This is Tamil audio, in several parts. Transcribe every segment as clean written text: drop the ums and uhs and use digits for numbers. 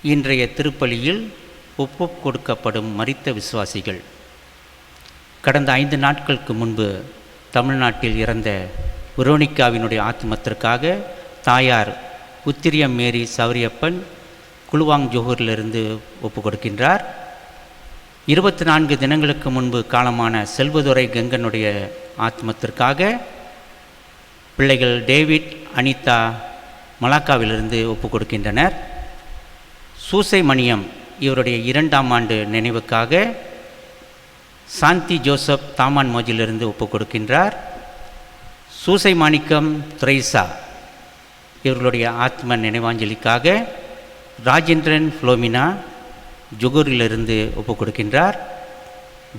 இன்றைய திருப்பலியில் ஒப்பு கொடுக்கப்படும் மரித்த விசுவாசிகள். கடந்த 5 நாட்களுக்கு முன்பு தமிழ்நாட்டில் இறந்த வெரோனிக்காவினுடைய ஆத்மத்திற்காக தாயார் உத்திரியம் மேரி சௌரியப்பன் குலுவாங் ஜோகூரிலிருந்து ஒப்பு கொடுக்கின்றார். 24 தினங்களுக்கு முன்பு காலமான செல்வதுரை கங்கனுடைய ஆத்மத்திற்காக பிள்ளைகள் டேவிட் அனிதா மலாக்காவிலிருந்து ஒப்பு கொடுக்கின்றனர். சூசை மணியம் இவருடைய 2ஆம் ஆண்டு நினைவுக்காக சாந்தி ஜோசப் தாமான் மோஜிலிருந்து ஒப்பு கொடுக்கின்றார். சூசை மாணிக்கம் திரைசா இவர்களுடைய ஆத்ம நினைவாஞ்சலிக்காக ராஜேந்திரன் ஃப்ளோமினா ஜொகூரிலிருந்து ஒப்பு கொடுக்கின்றார்.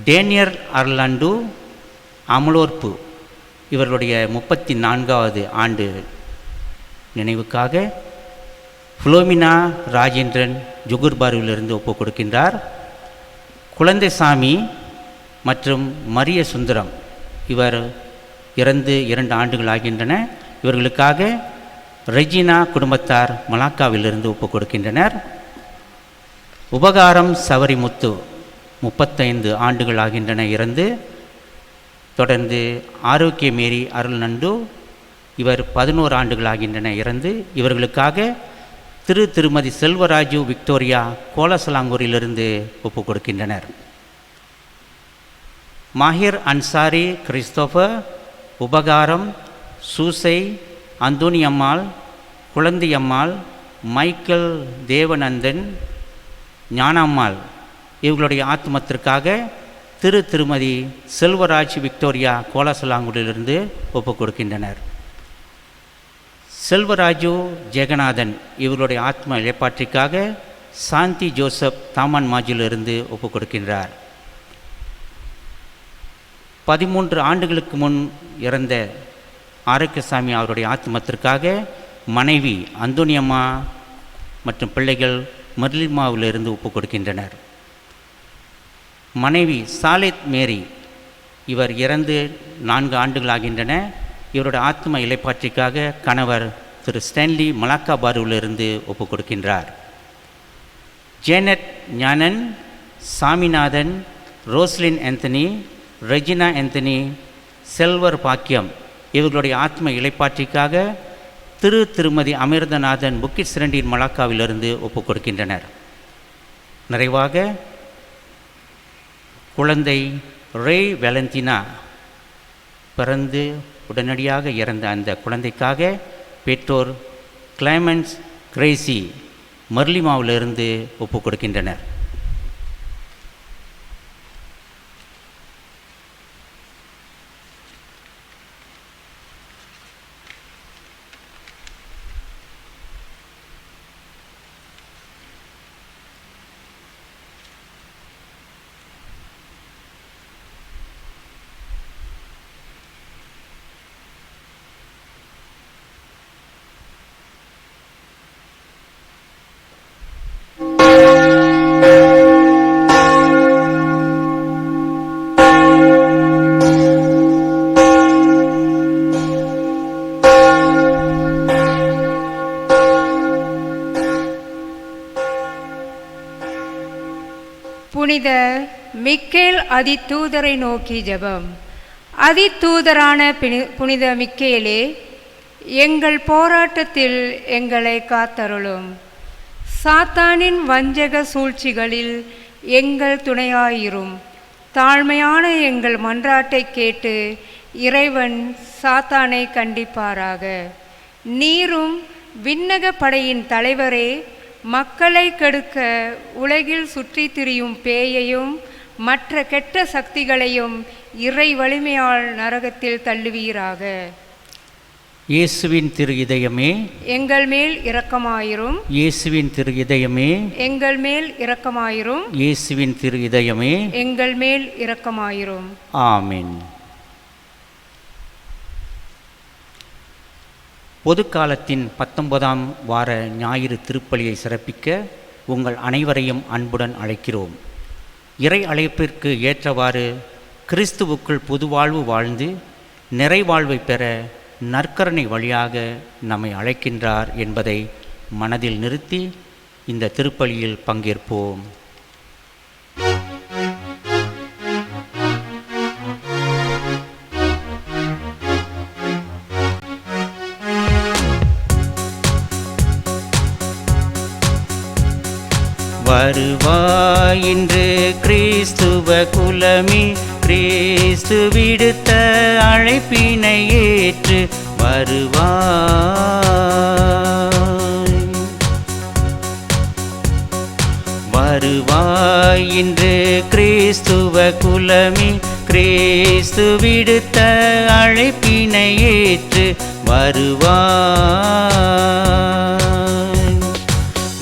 டேனியர் அர்லாண்டு அமலோர்ப்பு இவர்களுடைய 34வது ஆண்டு நினைவுக்காக ஃப்ளோமினா ராஜேந்திரன் ஜொகூர்பாருவிலிருந்து ஒப்பு கொடுக்கின்றார். குழந்தைசாமி மற்றும் மரிய சுந்தரம் இவர் இறந்து 2 ஆண்டுகள் ஆகின்றன. இவர்களுக்காக ரெஜினா குடும்பத்தார் மலாக்காவிலிருந்து ஒப்பு கொடுக்கின்றனர். உபகாரம் சவரிமுத்து 35 ஆண்டுகள் ஆகின்றன இறந்து. தொடர்ந்து ஆரோக்கிய மேரி அருள்நண்டு இவர் 11 ஆண்டுகள் ஆகின்றன இறந்து. இவர்களுக்காக திருமதி செல்வராஜு விக்டோரியா கோலசலாங்கூரிலிருந்து ஒப்பு கொடுக்கின்றனர். மாஹிர் அன்சாரி கிறிஸ்தோபர், உபகாரம், சூசை, அந்தோனியம்மாள், குழந்தையம்மாள், மைக்கேல் தேவநந்தன், ஞானம்மாள் இவர்களுடைய ஆத்மத்திற்காக திருமதி செல்வராஜ் விக்டோரியா கோலசலாங்கூரிலிருந்து ஒப்பு கொடுக்கின்றனர். செல்வராஜு ஜெகநாதன் இவர்களுடைய ஆத்ம இழைப்பாற்றிற்காக சாந்தி ஜோசப் தாமான் மாஜிலிருந்து ஒப்பு கொடுக்கின்றார். 13 ஆண்டுகளுக்கு முன் இறந்த ஆரோக்கியசாமி அவருடைய ஆத்மத்திற்காக மனைவி அந்தோனியம்மா மற்றும் பிள்ளைகள் மர்லிமாவிலிருந்து ஒப்பு கொடுக்கின்றனர். மனைவி சாலேத் மேரி இவர் இறந்து 4 ஆண்டுகள் ஆகின்றன. இவருடைய ஆத்ம இலைப்பாற்றிற்காக கணவர் திரு ஸ்டான்லி மலாக்காபாருவிலிருந்து ஒப்பு கொடுக்கின்றார். Janet Gnanan, Saminathan, Roslin Anthony, Regina Anthony, Selvar Bakkiyam இவர்களுடைய ஆத்ம இலைப்பாற்றிற்காக திருமதி அமிர்தநாதன் புக்கிட் சிரண்டீர் மலாக்காவிலிருந்து ஒப்பு கொடுக்கின்றனர். நிறைவாக குழந்தை ரே வேலந்தினா பிறந்து உடனடியாக இறந்த அந்த குழந்தைக்காக பெற்றோர் கிளைமன்ஸ் கிரேசி மர்லிமாவிலிருந்து ஒப்பு கொடுக்கின்றனர். புனித மிக்கேல் அதிதூதரை நோக்கி ஜெபம். அதிதூதரான புனித மிக்கேலே, எங்கள் போராட்டத்தில் எங்களை காத்தருளும். சாத்தானின் வஞ்சக சூழ்ச்சிகளில் எங்கள் துணையாயிரும். தாழ்மையான எங்கள் மன்றாட்டை கேட்டு இறைவன் சாத்தானை கண்டிப்பாராக. நீரும் விண்ணக படையின் தலைவரே, மக்களை கெடுக்க உலகில் சுற்றி திரியும் பேயையும் மற்ற கெட்ட சக்திகளையும் இறை வலிமையால் நரகத்தில் தள்ளுவீராக. இயேசுவின் திரு இதயமே எங்கள் மேல் இரக்கமாயிரும். இயேசுவின் திரு இதயமே எங்கள் மேல் இரக்கமாயிரும். இயேசுவின் திரு இதயமே எங்கள் மேல் இரக்கமாயிரும். ஆமென். பொதுக்காலத்தின் 19ஆம் வார ஞாயிறு திருப்பலியை சிறப்பிக்க உங்கள் அனைவரையும் அன்புடன் அழைக்கிறோம். இறை அழைப்பிற்கு ஏற்றவாறு கிறிஸ்துவுக்குள் புதுவாழ்வு வாழ்ந்து நிறைவாழ்வை பெற நற்கருணை வழியாக நம்மை அழைக்கின்றார் என்பதை மனதில் நிறுத்தி இந்த திருப்பலியில் பங்கேற்போம். வருவாயின்று கிறிஸ்துவ குலமே, கிறிஸ்து விடுத்த அழைப்பினை ஏற்று வருவாய். வருவாயின்று கிறிஸ்துவ குலமே, கிறிஸ்து விடுத்த அழைப்பினை ஏற்று வருவாய்.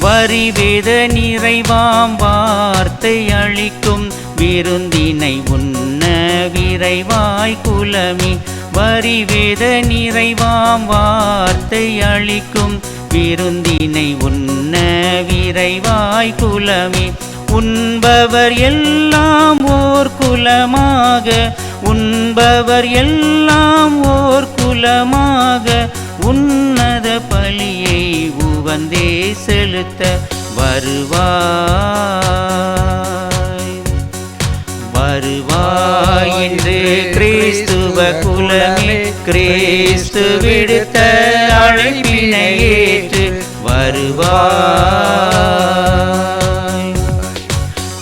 வரிவேத நிறைவாம் வார்த்தை அளிக்கும் விருந்தினை உண்ண விரைவாய் குலமே. வரிவேத நிறைவாம் வார்த்தை அளிக்கும் விருந்தினை உண்ண விரைவாய் குலமே. உண்பவர் எல்லாம் ஓர் குலமாக, உண்பவர் எல்லாம் ஓர் குலமாக, உன்னத பலியை உவந்தே செலுத்த வருவாய். வருவாய் என்று கிறிஸ்துவ குலமே, கிறிஸ்து விடுத்த அழைப்பினை ஏற்று வருவாய்.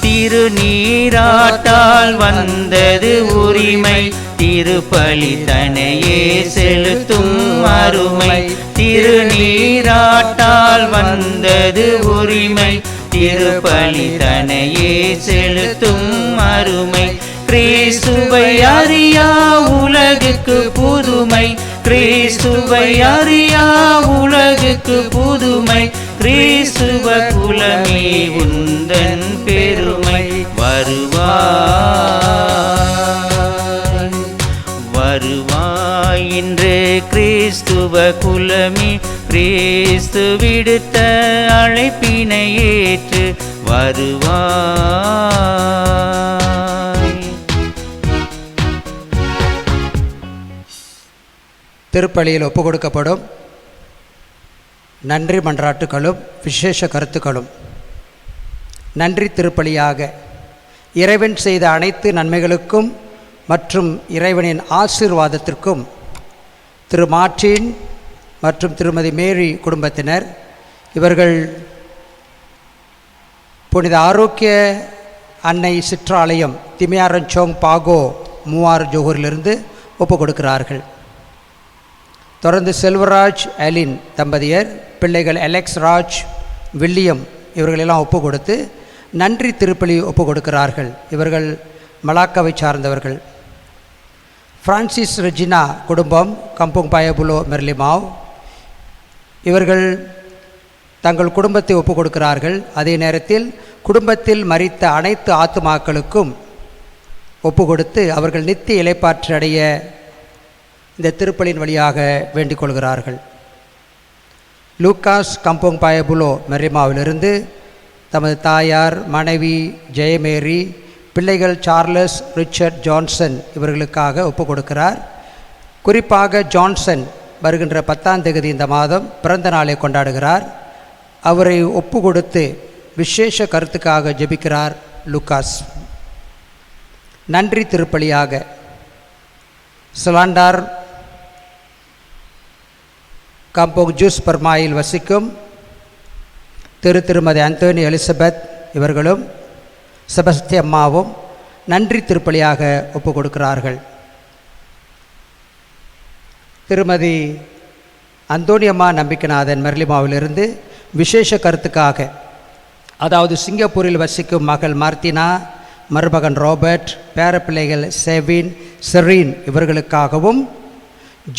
திருநீராட்டால் வந்தது உரிமை, திருப்பலி தனையே செலுத்தும் அருமை. திருநீராட்டால் வந்தது உரிமை, திருப்பலி தனையே செலுத்தும் அருமை. கிறிஸ்துவை அறியா உலகுக்கு புதுமை, கிறிஸ்துவை அறியா உலகுக்கு புதுமை. கிறிஸ்துவ குலமே உந்தன் பெருமை. வருவாய். வருவாய் இன்று கிறிஸ்துவ குலமே, கிறிஸ்து விடுத்த அழைப்பினை ஏற்று வருவாய். திருப்பலியில் ஒப்பு கொடுக்கப்படும் நன்றி மன்றாட்டுகளும் விசேஷ கருத்துக்களும். நன்றி திருப்பலியாக இறைவன் செய்த அனைத்து நன்மைகளுக்கும் மற்றும் இறைவனின் ஆசீர்வாதத்திற்கும் திரு மார்ட்டின் மற்றும் திருமதி மேரி குடும்பத்தினர் இவர்கள் புனித ஆரோக்கிய அன்னை சிற்றாலயம் திமியாரஞ்சோங் பாகோ மூவார் ஜோகூரிலிருந்து ஒப்பு கொடுக்கிறார்கள். தொடர்ந்து செல்வராஜ் அலின் தம்பதியர், பிள்ளைகள் அலெக்ஸ் ராஜ், வில்லியம் இவர்களெல்லாம் ஒப்பு கொடுத்து நன்றி திருப்பலி ஒப்பு கொடுக்கிறார்கள். இவர்கள் மலாக்காவை சார்ந்தவர்கள். பிரான்சிஸ் ரெஜினா குடும்பம் கம்போங் பாயபுலோ மெர்லிமாவ் இவர்கள் தங்கள் குடும்பத்தை ஒப்பு கொடுக்கிறார்கள். அதே நேரத்தில் குடும்பத்தில் மரித்த அனைத்து ஆத்துமாக்களுக்கும் ஒப்பு கொடுத்து அவர்கள் நித்திய இளைப்பாற்று அடைய இந்த திருப்பலின் வழியாக வேண்டிக் கொள்கிறார்கள். லூக்காஸ் கம்போங் பாயபுலோ மெர்லிமாவிலிருந்து தமது தாயார், மனைவி ஜெயமேரி, பிள்ளைகள் சார்லஸ், ரிச்சர்ட், ஜான்சன் இவர்களுக்காக ஒப்பு கொடுக்கிறார். குறிப்பாக ஜான்சன் வருகின்ற 10ஆம் தேதி இந்த மாதம் பிறந்த நாளை கொண்டாடுகிறார். அவரை ஒப்பு கொடுத்து விசேஷ கருத்துக்காக ஜெபிக்கிறார் லூக்காஸ். நன்றி திருப்பலியாக சொலாண்டார் காம்போங் ஜூஸ் பர்மாயில் வசிக்கும் திருமதி அந்தோனி எலிசபெத் இவர்களும் செபஸ்தி அம்மாவும் நன்றி திருப்பலியாக ஒப்பு கொடுக்கிறார்கள். திருமதி அந்தோனியம்மா நம்பிக்கைநாதன் மெர்லிமாவிலிருந்து விசேஷ கருத்துக்காக, அதாவது சிங்கப்பூரில் வசிக்கும் மகள் மார்த்தினா, மருமகன் ராபர்ட், பேரப்பிள்ளைகள் செவின், செரீன் இவர்களுக்காகவும்,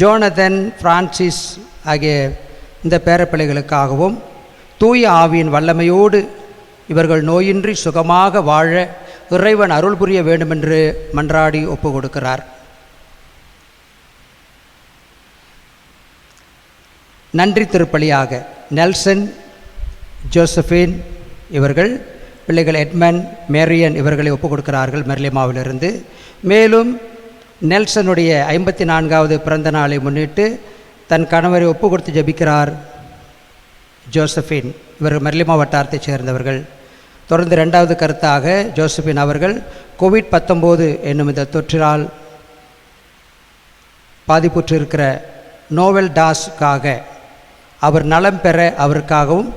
ஜோனதன், பிரான்சிஸ் ஆகிய இந்த பேரப்பிள்ளைகளுக்காகவும் தூய ஆவியின் வல்லமையோடு இவர்கள் நோயின்றி சுகமாக வாழ இறைவன் அருள் புரிய வேண்டுமென்று மன்றாடி ஒப்பு கொடுக்கிறார். நன்றி திருப்பலியாக நெல்சன், ஜோசபின் இவர்கள், பிள்ளைகள் எட்மன், மேரியன் இவர்களை ஒப்பு கொடுக்கிறார்கள் மெர்லிமாவிலிருந்து. மேலும் நெல்சனுடைய 54வது பிறந்த நாளை முன்னிட்டு தன் கணவரை ஒப்பு கொடுத்து ஜெபிக்கிறார் ஜோசபின். இவர் மெர்லிமா வட்டாரத்தைச் சேர்ந்தவர்கள். தொடர்ந்து 2வது கருத்தாக ஜோசபின் அவர்கள் கோவிட்-19 என்னும் இந்த தொற்றினால் பாதிப்புற்று இருக்கிற நோவல் டாஸுக்காக அவர் நலம் பெற அவருக்காகவும்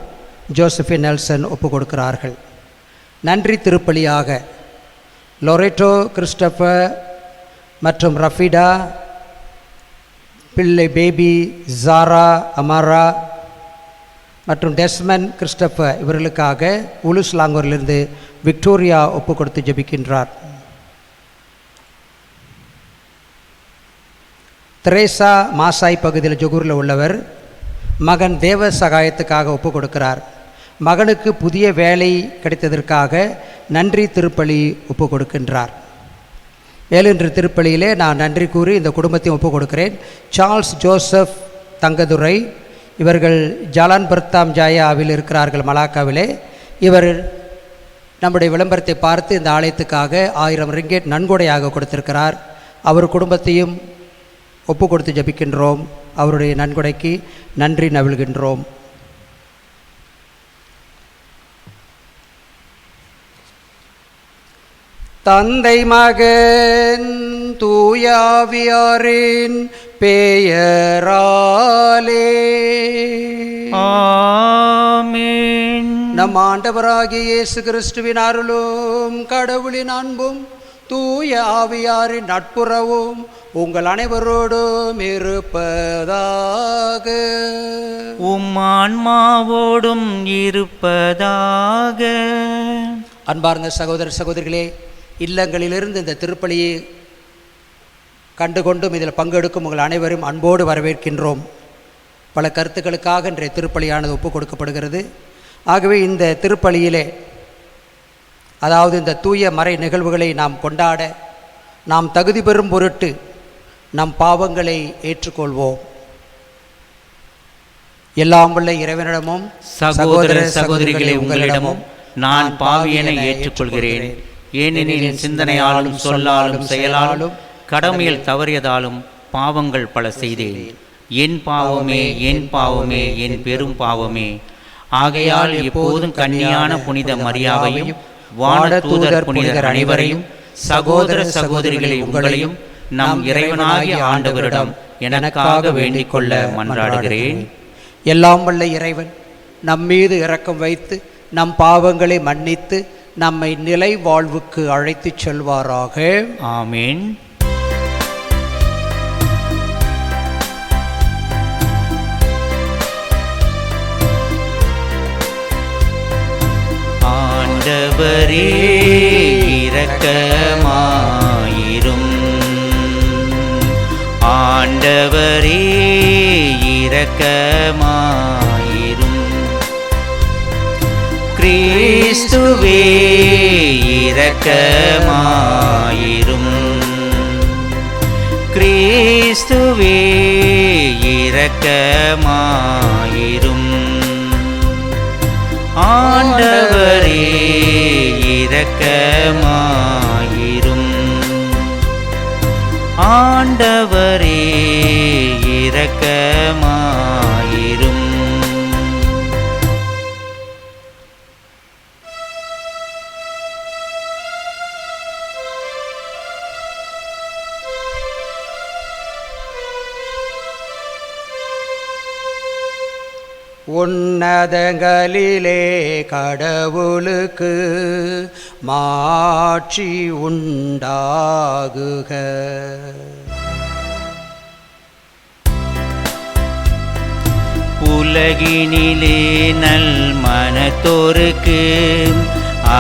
ஜோசபின் நெல்சன் ஒப்பு கொடுக்கிறார்கள். நன்றி திருப்பலியாக லொரெட்டோ கிறிஸ்டபர் மற்றும் ரஃபிடா, பிள்ளை பேபி ஜாரா அமாரா மற்றும் டெஸ்மன் கிறிஸ்டபர் இவர்களுக்காக உலுஸ்லாங்கூரிலிருந்து விக்டோரியா ஒப்பு கொடுத்து ஜெபிக்கின்றார். தெரேசா மாசாய் பகுதியில் ஜொகூரில் உள்ளவர் மகன் தேவ சகாயத்துக்காக ஒப்பு கொடுக்கிறார். மகனுக்கு புதிய வேலை கிடைத்ததற்காக நன்றி திருப்பலி ஒப்பு கொடுக்கின்றார். இன்று திருப்பலியிலே நான் நன்றி கூறி இந்த குடும்பத்தையும் ஒப்பு கொடுக்கிறேன். சார்ல்ஸ் ஜோசப் தங்கதுரை இவர்கள் ஜாலான் பர்தாம் ஜாயாவில் இருக்கிறார்கள், மலாக்காவிலே. இவர் நம்முடைய விளம்பரத்தை பார்த்து இந்த ஆலயத்துக்காக 1000 ரிங்கெட் நன்கொடையாக கொடுத்திருக்கிறார். அவர் குடும்பத்தையும் ஒப்பு கொடுத்து ஜபிக்கின்றோம். அவருடைய நன்கொடைக்கு நன்றி நவிழ்கின்றோம். தந்தை மகன் தூயாவியாரின் பெயராலே ஆமென். நம் ஆண்டவராகிய இயேசு கிறிஸ்துவின் அருளும் கடவுளின் அன்பும் தூய ஆவியாரின் நட்புறவும் உங்கள் அனைவரோடும் இருப்பதாக. உம் ஆன்மாவோடும் இருப்பதாக. அன்பார்ந்த சகோதர சகோதரிகளே, இல்லங்களிலிருந்து இந்த திருப்பலியை கண்டுகொண்டும் இதில் பங்கெடுக்கும் உங்கள் அனைவரும் அன்போடு வரவேற்கின்றோம். பல கருத்துக்களுக்காக இன்றைய திருப்பலியானது ஒப்புக் கொடுக்கப்படுகிறது. ஆகவே இந்த திருப்பலியிலே, அதாவது இந்த தூய மறை நிகழ்வுகளை நாம் கொண்டாட நாம் தகுதி பெறும் பொருட்டு நம் பாவங்களை ஏற்றுக்கொள்வோம். எல்லாம் வல்ல இறைவனிடமும் சகோதர சகோதரிகளே, உங்களிடமும் நான் பாவியென ஏற்றுக்கொள்கிறேன். ஏனெனில் என் சிந்தனையாலும் சொல்லாலும் செயலாலும் கடமையில் தவறியதாலும் பாவங்கள் பல செய்தேன். என் பாவமே, என் பாவமே, என் பெரும் பாவமே. ஆகையால் எப்போதும் கன்னியான புனித மரியாவையும் வான தூதர் புனிதர் அனைவரையும் சகோதர சகோதரிகளை உங்களையும் நம் இறைவனாகிய ஆண்டவரிடம் எனக்காக வேண்டிக் கொள்ள மன்றாடுகிறேன். எல்லாம் வல்ல இறைவன் நம் மீது இரக்கம் வைத்து நம் பாவங்களை மன்னித்து நம்மை நிலை வாழ்வுக்கு அழைத்துச் செல்வாராக. ஆமேன். ஆண்டவரே இரக்கமாயிரும். ஆண்டவரே இரக்கமாயிரும். கிறிஸ்துவே இரக்கமாயிரும். கிறிஸ்துவே இரக்கமாயிரும். ஆண்டவரே இரக்கமாயிரும். ஆண்டவரே இரக்கமாயிரும். உன்னதங்களிலே கடவுளுக்கு மாட்சி உண்டாகுக. உலகினிலே நல் மனத்தோருக்கு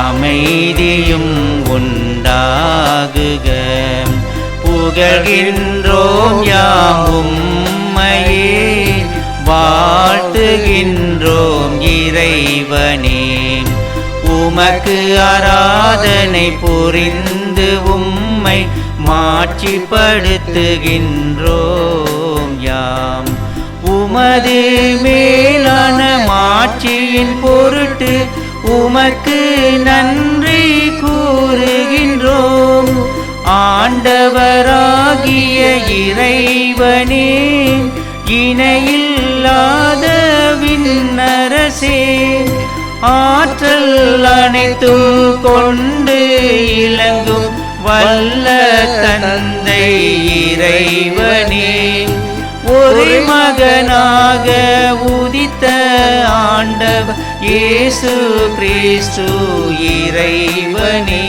அமைதியும் உண்டாகுக. புகழ்கின்றோம் யாம் உம்மையே, வாழ்த்துகின்றோம் இறைவனே. உமக்கு ஆராதனை புரிந்து உம்மை மாட்சிப்படுத்துகின்றோம் யாம். உமது மேலான மாட்சியின் பொருட்டு உமக்கு நன்றி கூறுகின்றோம். ஆண்டவராகிய இறைவனே, இணையில்லாத விண்ணேறே, விண்ணரசே, ஆற்றல் அனைத்தும் கொண்டு இலங்கும் வல்ல தந்தை இறைவனே, ஒரே மகனாக உதித்த ஆண்டவர் இயேசு கிறிஸ்து இறைவனே,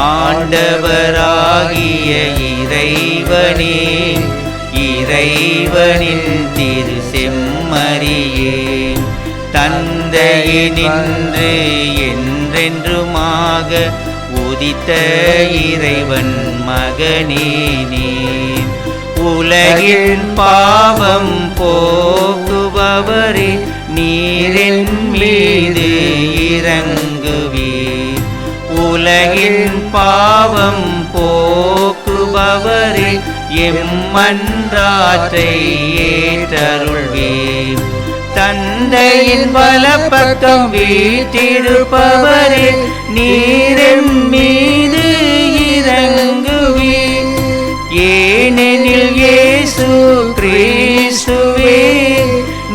ஆண்டவராகிய இறைவனே, இறைவனின் திரு செம்மறியே, தந்தையினின்று என்றென்றுமாக உதித்த இறைவன் மகனே நீர், உலகின் பாவம் போக்குபவரே, நீரின் மீது இறங்குவீர். உலகின் பாவம் போக்குபவரே, எம்மன்றாற்றை ஏற்றருள்வீர். தந்தையின் வலப்பக்கம் வீற்றிருப்பவரே, நீரின் மீது இறங்குவீர். ஏனெனில் இயேசு கிறிஸ்துவே,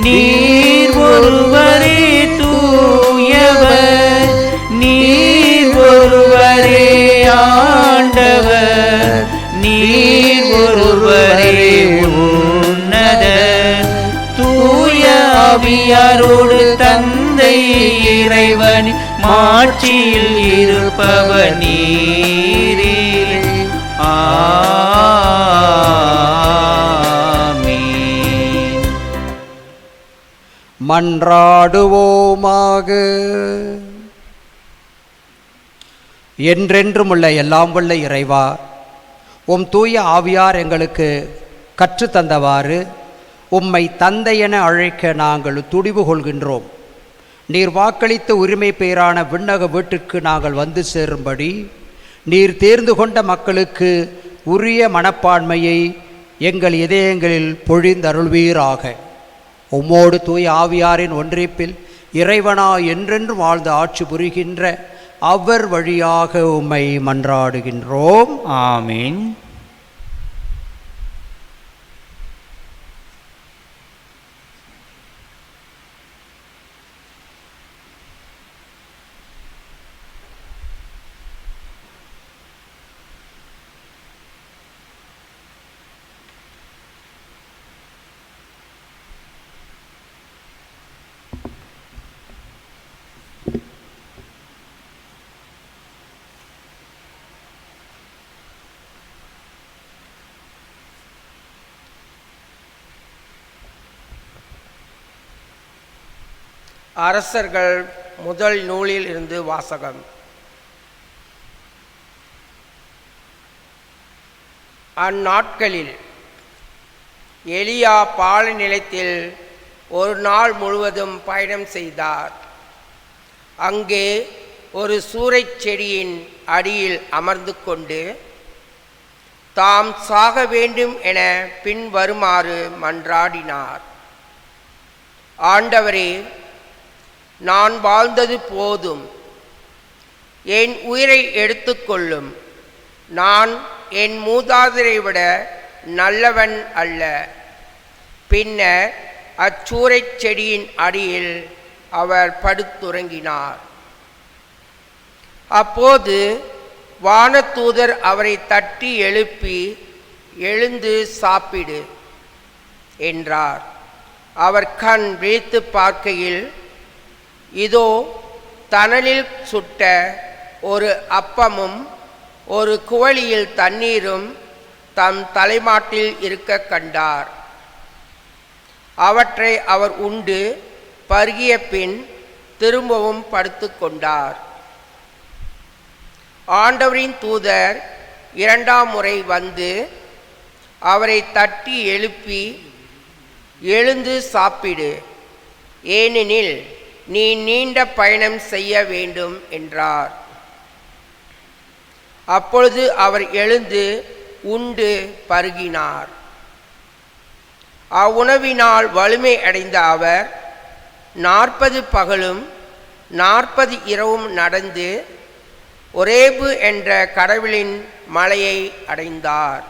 நீர் ஒருவரே தூயவர், நீர் ஒருவரே ஆண்டவர், நீர் ஒருவரே உன்னதர், தூய ஆவியாரோடு தந்தை இறைவன் மாட்சியில் இருப்பவர் நீரே. ஆமென். மன்றாடுவோமாக. என்றென்றும் உள்ள எல்லாம் வல்ல இறைவா, உம் தூய ஆவியார் எங்களுக்கு கற்றுத்தந்தவாறு உம்மை தந்தை என அழைக்க நாங்கள் துடிவு கொள்கின்றோம். நீர் வாக்களித்த உரிமை பெயரான விண்ணக வீட்டிற்கு நாங்கள் வந்து சேரும்படி நீர் தேர்ந்து கொண்ட மக்களுக்கு உரிய மனப்பான்மையை எங்கள் இதயங்களில் பொழிந்தருள்வீராக. உம்மோடு தூய ஆவியாரின் ஒன்றிப்பில் இறைவனா என்றென்றும் வாழ்ந்து ஆட்சி புரிகின்ற அவர் வழியாக உம்மை மன்றாடுகின்றோம். ஆமீன். அரசர்கள் முதல் நூலில் இருந்து வாசகம். அந்நாட்களில் எலியா பாலைநிலத்தில் ஒரு நாள் முழுவதும் பயணம் செய்தார். அங்கே ஒரு சூரைச் செடியின் அடியில் அமர்ந்து கொண்டு தாம் சாக வேண்டும் என பின்வருமாறு மன்றாடினார். ஆண்டவரே, நான் வாழ்ந்தது போதும், என் உயிரை எடுத்துக்கொள்ளும். நான் என் மூதாதையரை விட நல்லவன் அல்ல. பின்னர் அச்சூரைச் செடியின் அடியில் அவர் படுத்துறங்கினார். அப்போது வானதூதர் அவரை தட்டி எழுப்பி, எழுந்து சாப்பிடு என்றார். அவர் கண் விழித்து பார்க்கையில் இதோ தணலில் சுட்ட ஒரு அப்பமும் ஒரு குவளியில் தண்ணீரும் தம் தலைமாட்டில் இருக்க கண்டார். அவற்றை அவர் உண்டு பருகிய பின் திரும்பவும் படுத்து கொண்டார். ஆண்டவரின் தூதர் இரண்டாம் முறை வந்து அவரை தட்டி எழுப்பி, எழுந்து சாப்பிடு, ஏனெனில் நீ நீண்ட பயணம் செய்ய வேண்டும் என்றார். அப்பொழுது அவர் எழுந்து உண்டு பருகினார். அவ்வுணவினால் வலிமை அடைந்த அவர் 40 பகலும் 40 இரவும் நடந்து ஒரேபு என்ற கடவுளின் மலையை அடைந்தார்.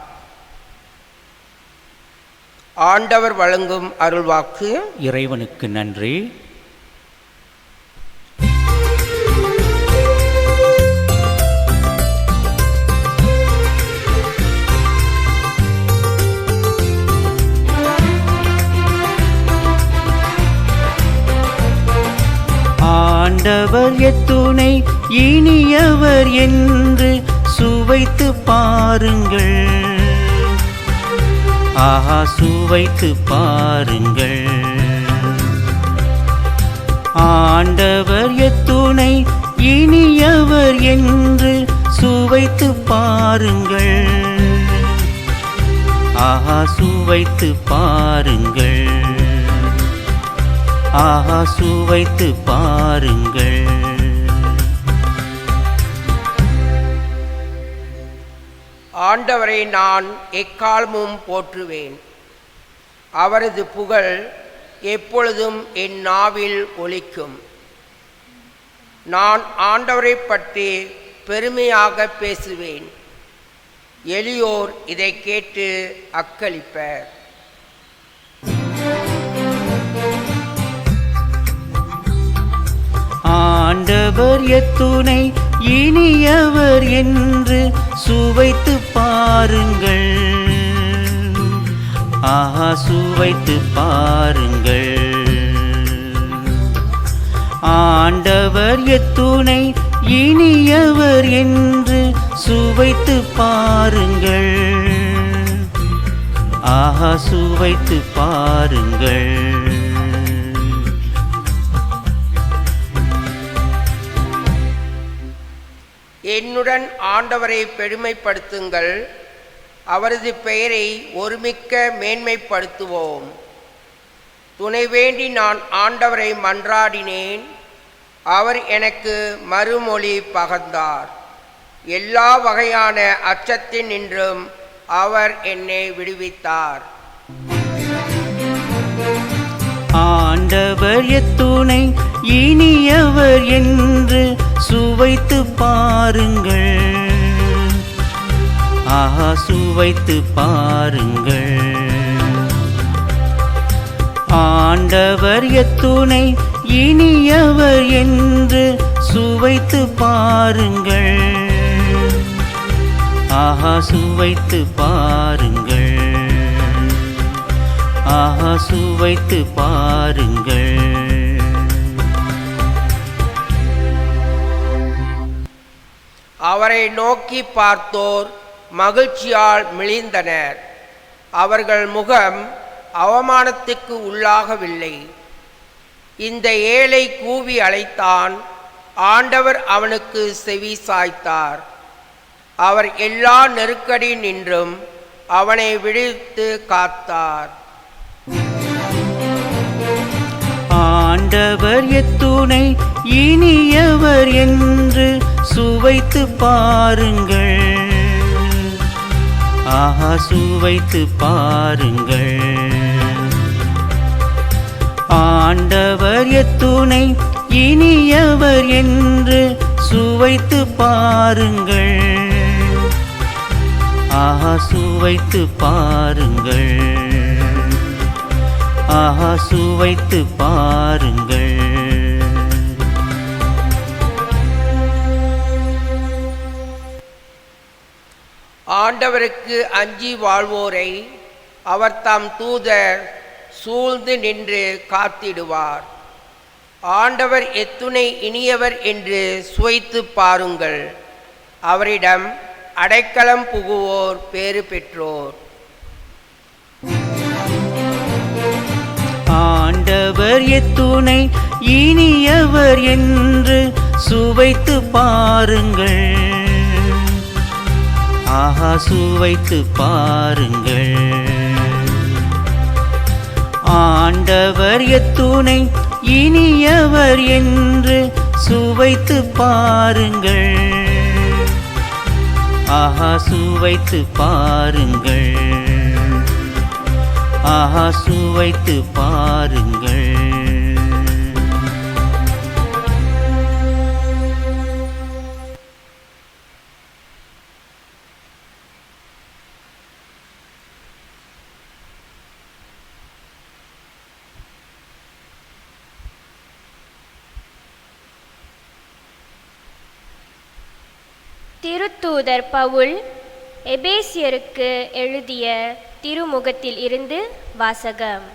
ஆண்டவர் வழங்கும் அருள்வாக்கு. இறைவனுக்கு நன்றி. ஆண்டவர் எத்துணை இனியவர் என்று சுவைத்து பாருங்கள். ஆஹா, சுவைத்து பாருங்கள். ஆண்டவர் எத்துணை இனியவர் என்று சுவைத்து பாருங்கள். ஆஹா, சுவைத்து பாருங்கள். ஆஹா, சுவைத்து பாருங்கள். ஆண்டவரை நான் எக்காலமும் போற்றுவேன். அவரது புகழ் எப்பொழுதும் என் நாவில் ஒலிக்கும். நான் ஆண்டவரை பற்றி பெருமையாக பேசுவேன். எளியோர் இதை கேட்டு அக்களிப்பர். ஆண்டவர் எத்துணை இனியவர் என்று சுவைத்து பாருங்கள். ஆஹா, சுவைத்து பாருங்கள். ஆண்டவர் எத்துணை இனியவர் என்று சுவைத்து பாருங்கள். ஆஹா, சுவைத்து பாருங்கள். என்னுடன் ஆண்டவரை பெருமைப்படுத்துங்கள். அவரது பெயரை ஒருமிக்க மேன்மைப்படுத்துவோம். துணை வேண்டி நான் ஆண்டவரை மன்றாடினேன். அவர் எனக்கு மறுமொழி பகர்ந்தார். எல்லா வகையான அச்சத்தினின்றும் அவர் என்னை விடுவித்தார். ஆண்டவர் எத்துணை இனியவர் என்று சுவைத்து பாருங்கள். ஆஹா, சுவைத்து பாருங்கள். ஆண்டவர் எத்துணை இனியவர் என்று சுவைத்து பாருங்கள். ஆஹா, சுவைத்து பாருங்கள். ஆஹா, சுவைத்து பாருங்கள். அவரை நோக்கி பார்த்தோர் மகிழ்ச்சியால் மிளிர்ந்தனர். அவர்கள் முகம் அவமானத்துக்கு உள்ளாகவில்லை. இந்த ஏழை கூவி அழைத்தான். ஆண்டவர் அவனுக்கு செவி சாய்த்தார். அவர் எல்லா நெருக்கடி நின்றும் அவனை விடுவித்து காத்தார். ஆண்டவர் எத்துணை இனியவர் என்று சுவைத்து பாருங்கள். ஆஹா, சுவைத்து பாருங்கள். ஆண்டவர் எத்துணை இனியவர் என்று சுவைத்து பாருங்கள். ஆஹா, சுவைத்து பாருங்கள். ஆஹா, சுவைத்து பாருங்கள். ஆண்டவருக்கு அஞ்சி வாழ்வோரை அவர் தம் தூதர் சூழ்ந்து நின்று காத்திடுவார். ஆண்டவர் எத்துணை இனியவர் என்று சுவைத்து பாருங்கள். அவரிடம் அடைக்கலம் புகுவோர் பேறு பெற்றோர். ஆண்டவர் எத்துணை இனியவர் என்று சுவைத்து பாருங்கள். ஆஹா, சுவைத்து பாருங்கள். ஆண்டவர் எத்துணை இனியவர் என்று சுவைத்து பாருங்கள். ஆஹா, சுவைத்து பாருங்கள். ஆஹா, சுவைத்து பாருங்கள். திருத்தூதர் பவுல் எபேசியருக்கு எழுதிய திருமுகத்தில் இருந்து வாசகம்.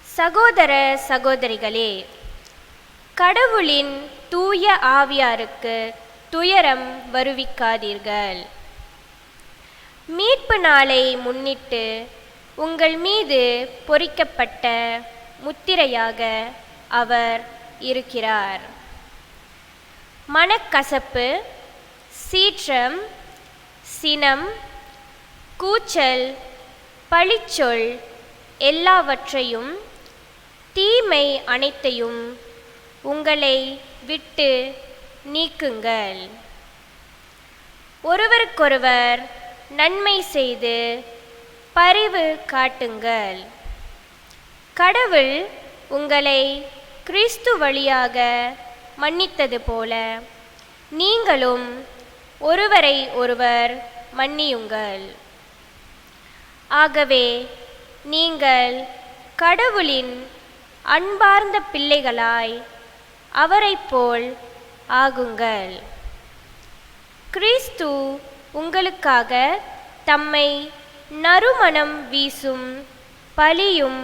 சகோதர சகோதரிகளே, கடவுளின் தூய ஆவியாருக்கு துயரம் வருவிக்காதீர்கள். மீட்பு நாளை முன்னிட்டு உங்கள் மீது பொறிக்கப்பட்ட முத்திரையாக அவர் இருக்கிறார். மனக்கசப்பு, சீற்றம், சினம், கூச்சல், பழிச்சொல் எல்லாவற்றையும், தீமை அனைத்தையும் உங்களை விட்டு நீக்குங்கள். ஒருவருக்கொருவர் நன்மை செய்து பரிவு காட்டுங்கள். கடவுள் உங்களை கிறிஸ்து வழியாக மன்னித்தது போல நீங்களும் ஒருவரை ஒருவர் மன்னியுங்கள். ஆகவே நீங்கள் கடவுளின் அன்பார்ந்த பிள்ளைகளாய் அவரைப் போல் ஆகுங்கள். கிறிஸ்து உங்களுக்காக தம்மை நறுமணம் வீசும் பலியும்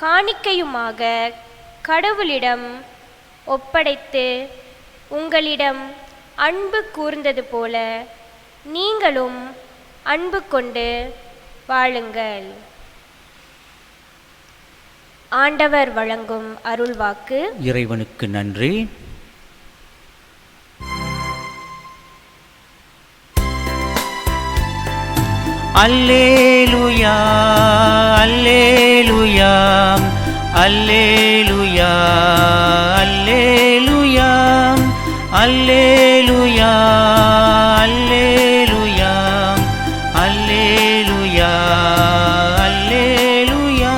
காணிக்கையுமாக கடவுளிடம் ஒப்படைத்து உங்களிடம் அன்பு கூர்ந்தது போல நீங்களும் அன்பு கொண்டு வாழுங்கள். ஆண்டவர் வழங்கும் அருள்வாக்கு. இறைவனுக்கு நன்றி. அல்லேலூயா, அல்லேலூயா, அல்லேலூயா, அல்லேலூயா, அல்லேலூயா, அல்லேலூயா, அல்லேலூயா, அல்லேலூயா.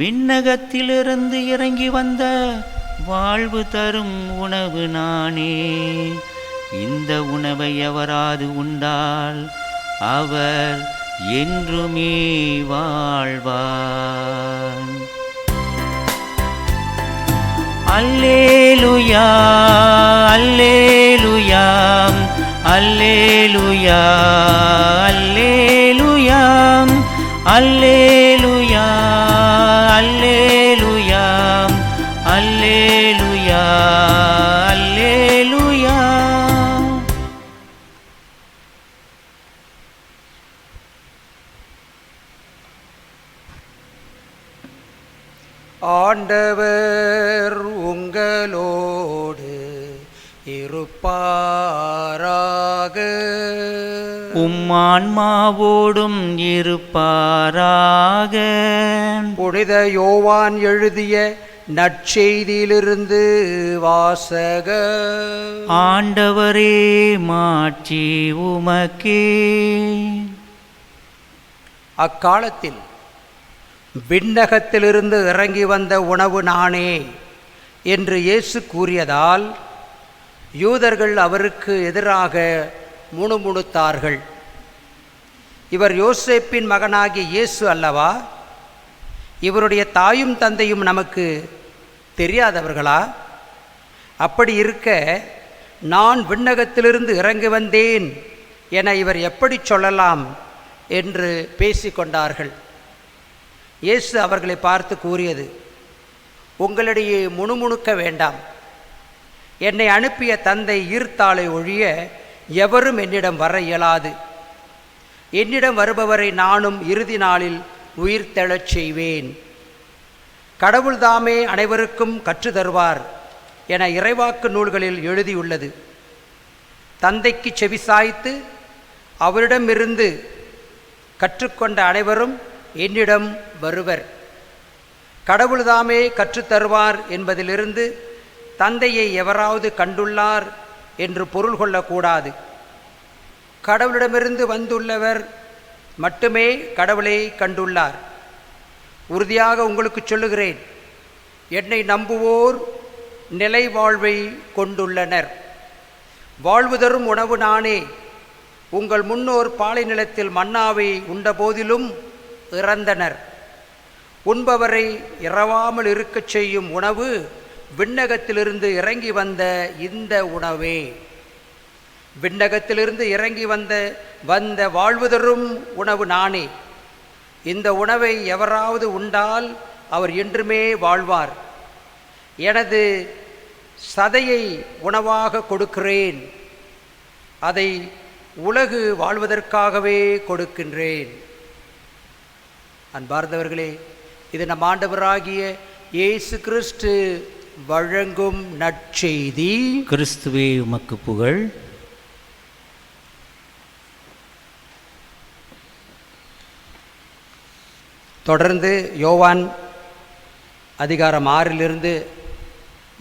விண்ணகத்திலிருந்து இறங்கி வந்த வாழ்வு தரும் உணவு நானே. இந்த உணவை எவராது உண்டால் அவர் என்றுமே வாழ்வார். அல்லேலூயா, அல்லேலூயா, அல்லேலூயா, அல்லேலூயா, அல்லேலூயா, அல்லேலூயா, அல்லேலூயா, அல்லேலூயா. ஆண்டவர் உங்களோடு இருப்பாராக. உம்மான்மாவோடும் இருப்பாராக. புனித யோவான் எழுதிய நற்செய்தியிலிருந்து வாசகம். ஆண்டவரே, மாட்சி உமக்கே. அக்காலத்தில் விண்ணகத்திலிருந்து இறங்கி வந்த உணவு நானே என்று இயேசு கூறியதால் யூதர்கள் அவருக்கு எதிராக முணுமுணுத்தார்கள். இவர் யோசேப்பின் மகனாகிய இயேசு அல்லவா? இவருடைய தாயும் தந்தையும் நமக்கு தெரியாதவர்களா? அப்படி இருக்க நான் விண்ணகத்திலிருந்து இறங்கி வந்தேன் என இவர் எப்படி சொல்லலாம் என்று பேசிக்கொண்டார்கள். இயேசு அவர்களை பார்த்து கூறியது, உங்களிடையே முணுமுணுக்க வேண்டாம். என்னை அனுப்பிய தந்தை ஈர்த்தாளை ஒழிய எவரும் என்னிடம் வர இயலாது. என்னிடம் வருபவரை நானும் இறுதி நாளில் உயிர்த்தெழச் செய்வேன். கடவுள்தாமே அனைவருக்கும் கற்றுத்தருவார் என இறைவாக்கு நூல்களில் எழுதியுள்ளது. தந்தைக்கு செவிசாய்த்து அவரிடமிருந்து கற்றுக்கொண்ட அனைவரும் என்னிடம் வருவர். கடவுள்தாமே கற்றுத்தருவார் என்பதிலிருந்து தந்தையை எவராவது கண்டுள்ளார் என்று பொருள் கொள்ளக்கூடாது. கடவுளிடமிருந்து வந்துள்ளவர் மட்டுமே கடவுளை கண்டுள்ளார். உறுதியாக உங்களுக்கு சொல்லுகிறேன், என்னை நம்புவோர் நிலை வாழ்வை கொண்டுள்ளனர். வாழ்வு தரும் உணவு நானே. உங்கள் முன்னோர் பாலை நிலத்தில் மன்னாவை உண்டபோதிலும் இறந்தனர். உண்பவரை இரவாமல் இருக்கச் செய்யும் உணவு விண்ணகத்திலிருந்து இறங்கி வந்த இந்த உணவே, விண்ணகத்திலிருந்து இறங்கி வந்த வாழ்வு தரும் உணவு நானே. இந்த உணவை எவராவது உண்டால் அவர் என்றுமே வாழ்வார். எனது சதையை உணவாக கொடுக்கிறேன், அதை உலகு வாழ்வதற்காகவே கொடுக்கின்றேன். அன்பார்ந்தவர்களே, இது நம் ஆண்டவராகிய இயேசு கிறிஸ்து வழங்கும் நற்செய்தி. கிறிஸ்துவே உமக்கு புகழ். தொடர்ந்து யோவான் அதிகாரம் 6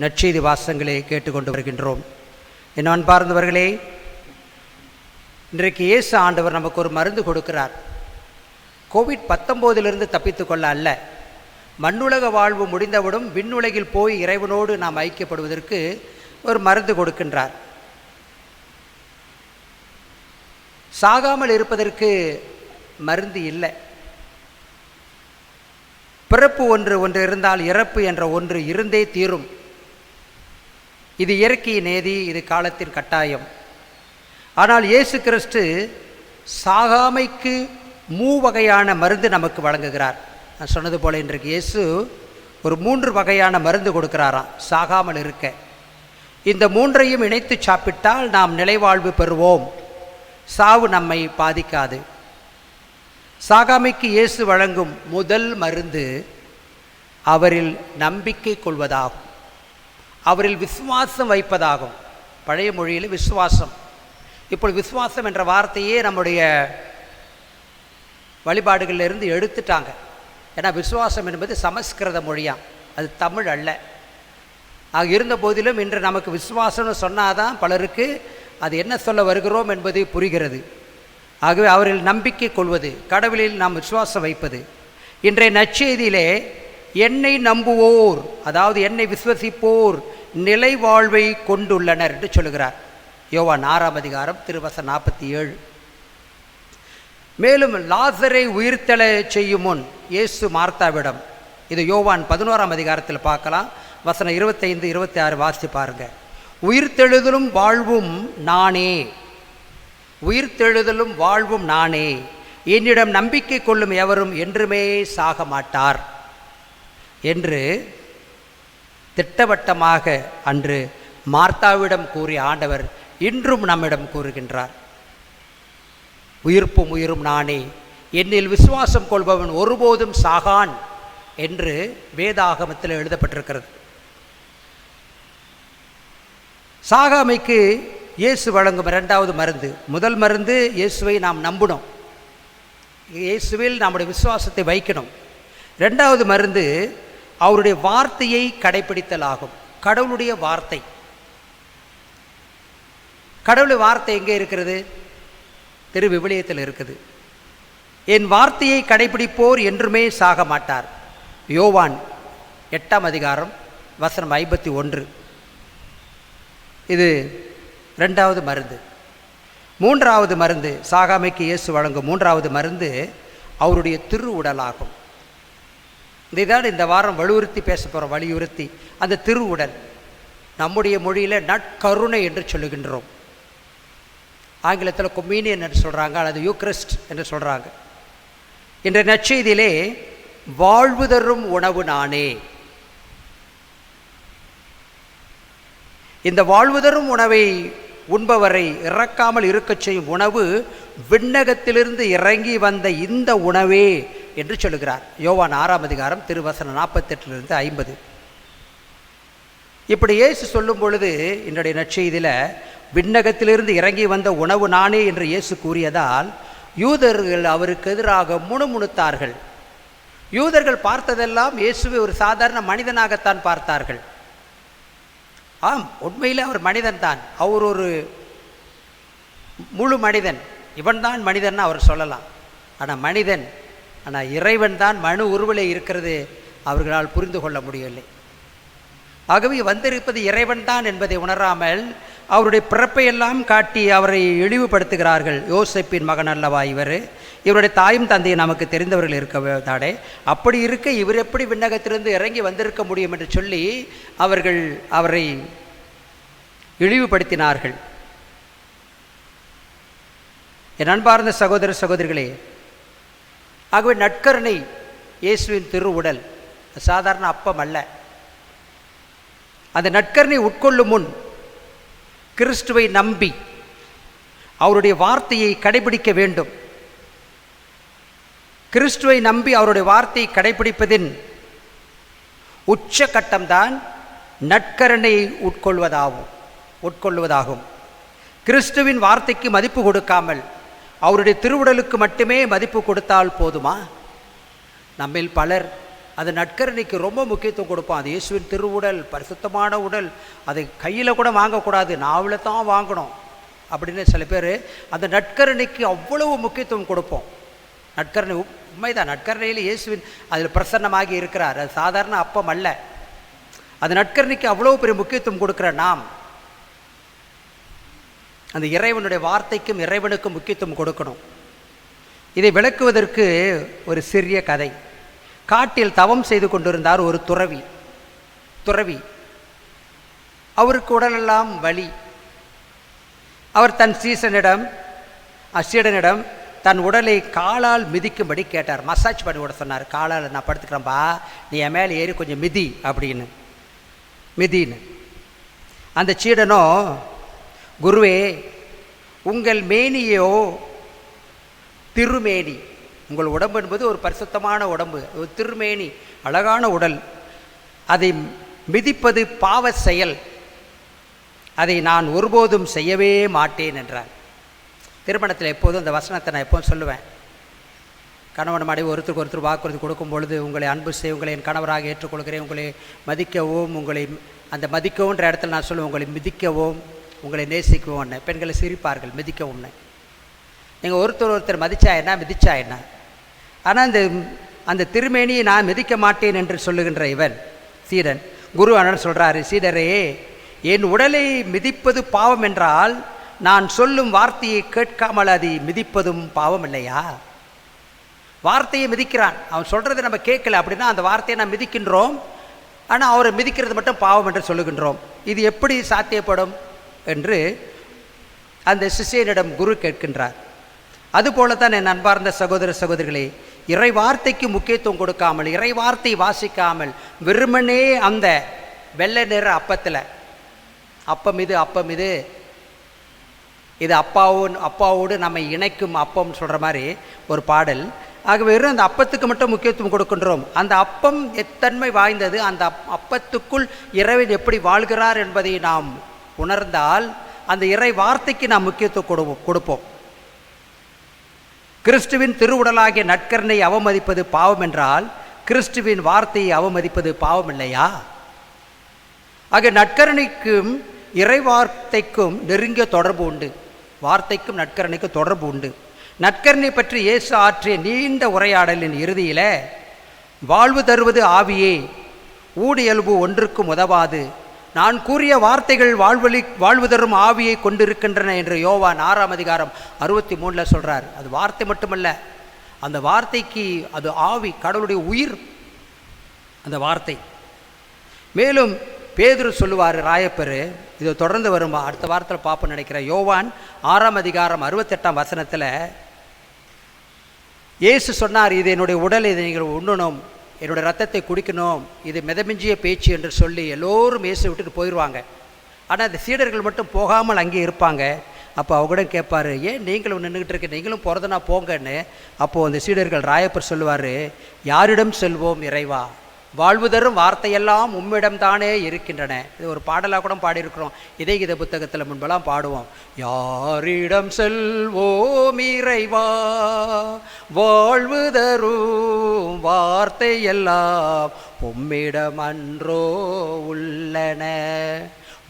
நற்செய்தி வாசகங்களை கேட்டுக்கொண்டு வருகின்றோம். என் அன்பார்ந்தவர்களே, இன்றைக்கு இயேசு ஆண்டவர் நமக்கு ஒரு மருந்து கொடுக்கிறார். கோவிட்-19 தப்பித்து கொள்ள அல்ல, மண்ணுலக வாழ்வு முடிந்தவுடன் விண்ணுலகில் போய் இறைவனோடு நாம் ஐக்கியப்படுவதற்கு ஒரு மருந்து கொடுக்கின்றார். சாகாமல் இருப்பதற்கு மருந்து இல்லை. பிறப்பு ஒன்று இருந்தால் இறப்பு என்ற ஒன்று இருந்தே தீரும். இது இயற்கையின் நேதி, இது காலத்தின் கட்டாயம். ஆனால் இயேசு கிறிஸ்து சாகாமைக்கு மூவகையான மருந்து நமக்கு வழங்குகிறார். நான் சொன்னது போல இன்றைக்கு இயேசு ஒரு 3 வகையான மருந்து கொடுக்கிறாராம் சாகாமல் இருக்க. இந்த 3ஐயும் இணைத்து சாப்பிட்டால் நாம் நிலைவாழ்வு பெறுவோம், சாவு நம்மை பாதிக்காது. சாகாமைக்கு இயேசு வழங்கும் முதல் மருந்து அவரில் நம்பிக்கை கொள்வதாகும், அவரில் விசுவாசம் வைப்பதாகும். பழைய மொழியில் விசுவாசம். இப்பொழுது விசுவாசம் என்ற வார்த்தையே நம்முடைய வழிபாடுகளிலிருந்து எடுத்துட்டாங்க. ஏன்னா விசுவாசம் என்பது சமஸ்கிருத மொழியாம், அது தமிழ் அல்ல. ஆக இருந்த போதிலும் இன்று நமக்கு விசுவாசம்னு சொன்னாதான் பலருக்கு அது என்ன சொல்ல வருகிறோம் என்பது புரிகிறது. ஆகவே அவரில் நம்பிக்கை கொள்வது, கடவுளில் நாம் விசுவாசம் வைப்பது. இன்றைய நற்செய்தியிலே என்னை நம்புவோர், அதாவது என்னை விசுவசிப்போர் நிலை வாழ்வை கொண்டுள்ளனர் என்று சொல்லுகிறார். யோவான் 6 அதிகாரம் திருவசனம் 47. மேலும் லாசரை உயிர்த்தெழ செய்யும் முன் இயேசு மார்த்தாவிடம், இது யோவான் 11 அதிகாரத்தில் பார்க்கலாம், வசனம் 25, 26 வாசித்து பாருங்க. உயிர்த்தெழுதலும் வாழ்வும் நானே, உயிர்த்தெழுதலும் வாழ்வும் நானே, என்னிடம் நம்பிக்கை கொள்ளும் எவரும் என்றுமே சாக மாட்டார் என்று திட்டவட்டமாக அன்று மார்த்தாவிடம் கூறிய ஆண்டவர் இன்றும் நம்மிடம் கூறுகின்றார். உயிர்ப்பும் உயிரும் நானே, என்னில் விசுவாசம் கொள்பவன் ஒருபோதும் சாகான் என்று வேதாகமத்தில் எழுதப்பட்டிருக்கிறது. சாகாமைக்கு இயேசு வழங்கும் 2வது மருந்து. முதல் மருந்து இயேசுவை நாம் நம்பணும், இயேசுவில் நம்முடைய விசுவாசத்தை வைக்கணும். 2வது மருந்து அவருடைய வார்த்தையை கடைபிடித்தல் ஆகும். கடவுளுடைய வார்த்தை, கடவுளுடைய வார்த்தை எங்கே இருக்கிறது? திரு விவிலியத்தில் இருக்குது. என் வார்த்தையை கடைபிடிப்போர் என்றுமே சாக மாட்டார். யோவான் 8 அதிகாரம் வசனம் 51. இது 2வது மருந்து. 3வது மருந்து, சாகாமைக்கு இயேசு வழங்கும் 3வது மருந்து அவருடைய திரு உடலாகும். இதைதான் இந்த வாரம் வலியுறுத்தி பேச போகிறோம். வலியுறுத்தி அந்த திரு உடல், நம்முடைய மொழியில் நற்கருணை என்று சொல்லுகின்றோம். ஆங்கிலத்தில் கொம்யூனியன் என்று சொல்கிறாங்க, அல்லது யூக்ரிஸ்ட் என்று சொல்கிறாங்க. இன்றைய நற்செய்தியிலே வாழ்வு தரும் உணவு நானே. இந்த வாழ்வு தரும் உணவை உண்பவரை இறக்காமல் இருக்கச் செய்யும் உணவு விண்ணகத்திலிருந்து இறங்கி வந்த இந்த உணவே என்று சொல்லுகிறார். யோவான் 6 அதிகாரம் திருவசனம் 48 50. இப்படி இயேசு சொல்லும் பொழுது இன்றைய நற்செய்தியில் விண்ணகத்திலிருந்து இறங்கி வந்த உணவு நானே என்று இயேசு கூறியதால் யூதர்கள் அவருக்கு எதிராக முணுமுணுத்தார்கள். யூதர்கள் பார்த்ததெல்லாம் இயேசுவை ஒரு சாதாரண மனிதனாகத்தான் பார்த்தார்கள். ஆம், உண்மையில் அவர் மனிதன் தான், அவர் ஒரு முழு மனிதன், இவன் தான் மனிதன் அவர் சொல்லலாம். ஆனால் மனிதன், ஆனால் இறைவன் தான் மனு உருவிலே இருக்கிறது அவர்களால் புரிந்து கொள்ள முடியவில்லை. ஆகவே வந்திருப்பது இறைவன் தான் என்பதை உணராமல் அவருடைய பிறப்பையெல்லாம் காட்டி அவரை இழிவுபடுத்துகிறார்கள். யோசேப்பின் மகன் அல்லவா இவர், இவருடைய தாயும் தந்தையை நமக்கு தெரிந்தவர்கள் இருக்கதாடே, அப்படி இருக்க இவர் எப்படி விண்ணகத்திலிருந்து இறங்கி வந்திருக்க முடியும் என்று சொல்லி அவர்கள் அவரை இழிவுபடுத்தினார்கள். என் அன்பார்ந்த சகோதர சகோதரிகளே, ஆகவே நற்கருணை இயேசுவின் திருவுடல் சாதாரண அப்பம் அல்ல. அந்த நற்கருணை உட்கொள்ளும் முன் கிறிஸ்துவை நம்பி அவருடைய வார்த்தையை கடைபிடிக்க வேண்டும். கிறிஸ்துவை நம்பி அவருடைய வார்த்தையை கடைபிடிப்பதின் உச்சகட்டம்தான் நற்கருணை உட்கொள்வதாகும். கிறிஸ்துவின் வார்த்தைக்கு மதிப்பு கொடுக்காமல் அவருடைய திருவுடலுக்கு மட்டுமே மதிப்பு கொடுத்தால் போதுமா? நம்மில் பலர் அது நற்கருணைக்கு ரொம்ப முக்கியத்துவம் கொடுப்போம். அது இயேசுவின் திருவுடல், பரிசுத்தமான உடல், அதை கையில் கூட வாங்கக்கூடாது, நாவில் தான் வாங்கணும் அப்படின்னு சில பேர் அந்த நற்கருணைக்கு அவ்வளவு முக்கியத்துவம் கொடுப்போம். நற்கருணை உண்மைதான், நற்கருணையில் இயேசுவின் அதில் பிரசன்னமாகி இருக்கிறார். அது சாதாரண அப்பம் அல்ல. அது நற்கருணைக்கு அவ்வளோ பெரிய முக்கியத்துவம் கொடுக்குற நாம் அந்த இறைவனுடைய வார்த்தைக்கும் இறைவனுக்கும் முக்கியத்துவம் கொடுக்கணும். இதை விளக்குவதற்கு ஒரு சிறிய கதை. காட்டில் தவம் செய்து கொண்டிருந்தார் ஒரு துறவி. அவருக்கு உடலெல்லாம் வலி. அவர் தன் சீடனிடம் தன் உடலை காலால் மிதிக்கும்படி கேட்டார். மசாஜ் பண்ணி விட சொன்னார். காலால் நான் படுத்துக்கிறேன்பா, நீ என் மேலே ஏறி கொஞ்சம் மிதின்னு. அந்த சீடனோ, குருவே, உங்கள் மேனியோ திருமேனி, உங்கள் உடம்பு என்பது ஒரு பரிசுத்தமான உடம்பு, ஒரு திருமேனி, அழகான உடல், அதை மிதிப்பது பாவ செயல், அதை நான் ஒருபோதும் செய்யவே மாட்டேன் என்றார். திருமணத்தில் எப்போதும் இந்த வசனத்தை நான் எப்போதும் சொல்லுவேன். கணவன் மனைவி ஒருத்தருக்கு ஒருத்தர் வாக்குறுதி கொடுக்கும் பொழுது, உங்களை அன்பு செய்ய, உங்களை என் கணவராக ஏற்றுக்கொள்கிறேன், உங்களை மதிக்கவும், உங்களை அந்த மதிக்கவும்ன்ற இடத்துல நான் சொல்லுவேன், உங்களை மிதிக்கவும், உங்களை நேசிக்கவும். பெண்களை சிரிப்பார்கள் மிதிக்கவும்னு. நீங்கள் ஒருத்தர் மதிச்சா என்ன, மிதிச்சா என்ன? ஆனால் அந்த திருமேனியை நான் மிதிக்க மாட்டேன் என்று சொல்லுகின்ற இவன் சீடன், குரு அண்ணன் சொல்கிறாரு, சீடரே, என் உடலை மிதிப்பது பாவம் என்றால் நான் சொல்லும் வார்த்தையை கேட்காமல் அதை மிதிப்பதும் பாவம் இல்லையா? வார்த்தையை மிதிக்கிறான், அவன் சொல்கிறது நம்ம கேட்கல அப்படின்னா அந்த வார்த்தையை நான் மிதிக்கின்றோம், ஆனால் அவரை மிதிக்கிறது மட்டும் பாவம் என்று சொல்லுகின்றோம். இது எப்படி சாத்தியப்படும் என்று அந்த சிஷ்யனிடம் குரு கேட்கின்றார். அதுபோலத்தான் என் அன்பார்ந்த சகோதர சகோதரிகளே, இறை வார்த்தைக்கு முக்கியத்துவம் கொடுக்காமல், இறை வார்த்தை வாசிக்காமல், வெறுமனே அந்த வெள்ளை நிற அப்பத்தில் அப்பம் இது அப்பாவோடு நம்மை இணைக்கும் அப்பம் சொல்கிற மாதிரி ஒரு பாடல். ஆக வெறும் அந்த அப்பத்துக்கு மட்டும் முக்கியத்துவம் கொடுக்கின்றோம். அந்த அப்பம் எத்தன்மை வாய்ந்தது, அந்த அப்பத்துக்குள் இறைவன் எப்படி வாழ்கிறார் என்பதை நாம் உணர்ந்தால் அந்த இறை வார்த்தைக்கு நாம் முக்கியத்துவம் கொடுப்போம். கிறிஸ்துவின் திருவுடலாகிய நற்கருணை அவமதிப்பது பாவம் என்றால் கிறிஸ்துவின் வார்த்தையை அவமதிப்பது பாவம் இல்லையா? ஆக நற்கருணைக்கும் இறை வார்த்தைக்கும் நெருங்கிய தொடர்பு உண்டு. வார்த்தைக்கும் நற்கருணைக்கும் தொடர்பு உண்டு. நற்கருணை பற்றி இயேசு ஆற்றிய நீண்ட உரையாடலின் இறுதியில், வாழ்வு தருவது ஆவியே, ஊடு எலும்பு ஒன்றுக்கும் உதவாது, நான் கூறிய வார்த்தைகள் வாழ்வு தரும் ஆவியை கொண்டிருக்கின்றன என்று யோவான் 6:63 சொல்கிறார். அது வார்த்தை மட்டுமல்ல, அந்த வார்த்தைக்கு அது ஆவி, கடவுளுடைய உயிர் அந்த வார்த்தை. மேலும் பேதுரு சொல்லுவார், ராயப்பரு, இதை தொடர்ந்து வரும் அடுத்த வாரத்தில் பார்ப்போம் நினைக்கிறேன். யோவான் 6:8 இயேசு சொன்னார், இது என்னுடைய உடல், இதை நீங்கள் உண்ணணும், என்னுடைய ரத்தத்தை குடிக்கணும், இது மிதமிஞ்சிய பேச்சு என்று சொல்லி எல்லோரும் இயேசு விட்டுட்டு போயிடுவாங்க. ஆனால் அந்த சீடர்கள் மட்டும் போகாமல் அங்கே இருப்பாங்க. அப்போ அவங்கூட கேட்பார், ஏன் நீங்களும் நின்றுக்கிட்டு இருக்க, நீங்களும் போகிறதுனா போங்கன்னு. அப்போது அந்த சீடர்கள் ராயப்பர் சொல்லுவார், யாரிடம் செல்வோம் இறைவா, வாழ்வு தரும் வார்த்தையெல்லாம் உம்மிடம் தானே இருக்கின்றன. இது ஒரு பாடலாக கூட பாடியிருக்கிறோம், இதய புத்தகத்தில் முன்பெல்லாம் பாடுவோம். யாரிடம் செல்வோம் இறைவா, வாழ்வு தரும் வார்த்தையெல்லாம் உம்மிடம் அன்றோ உள்ளன.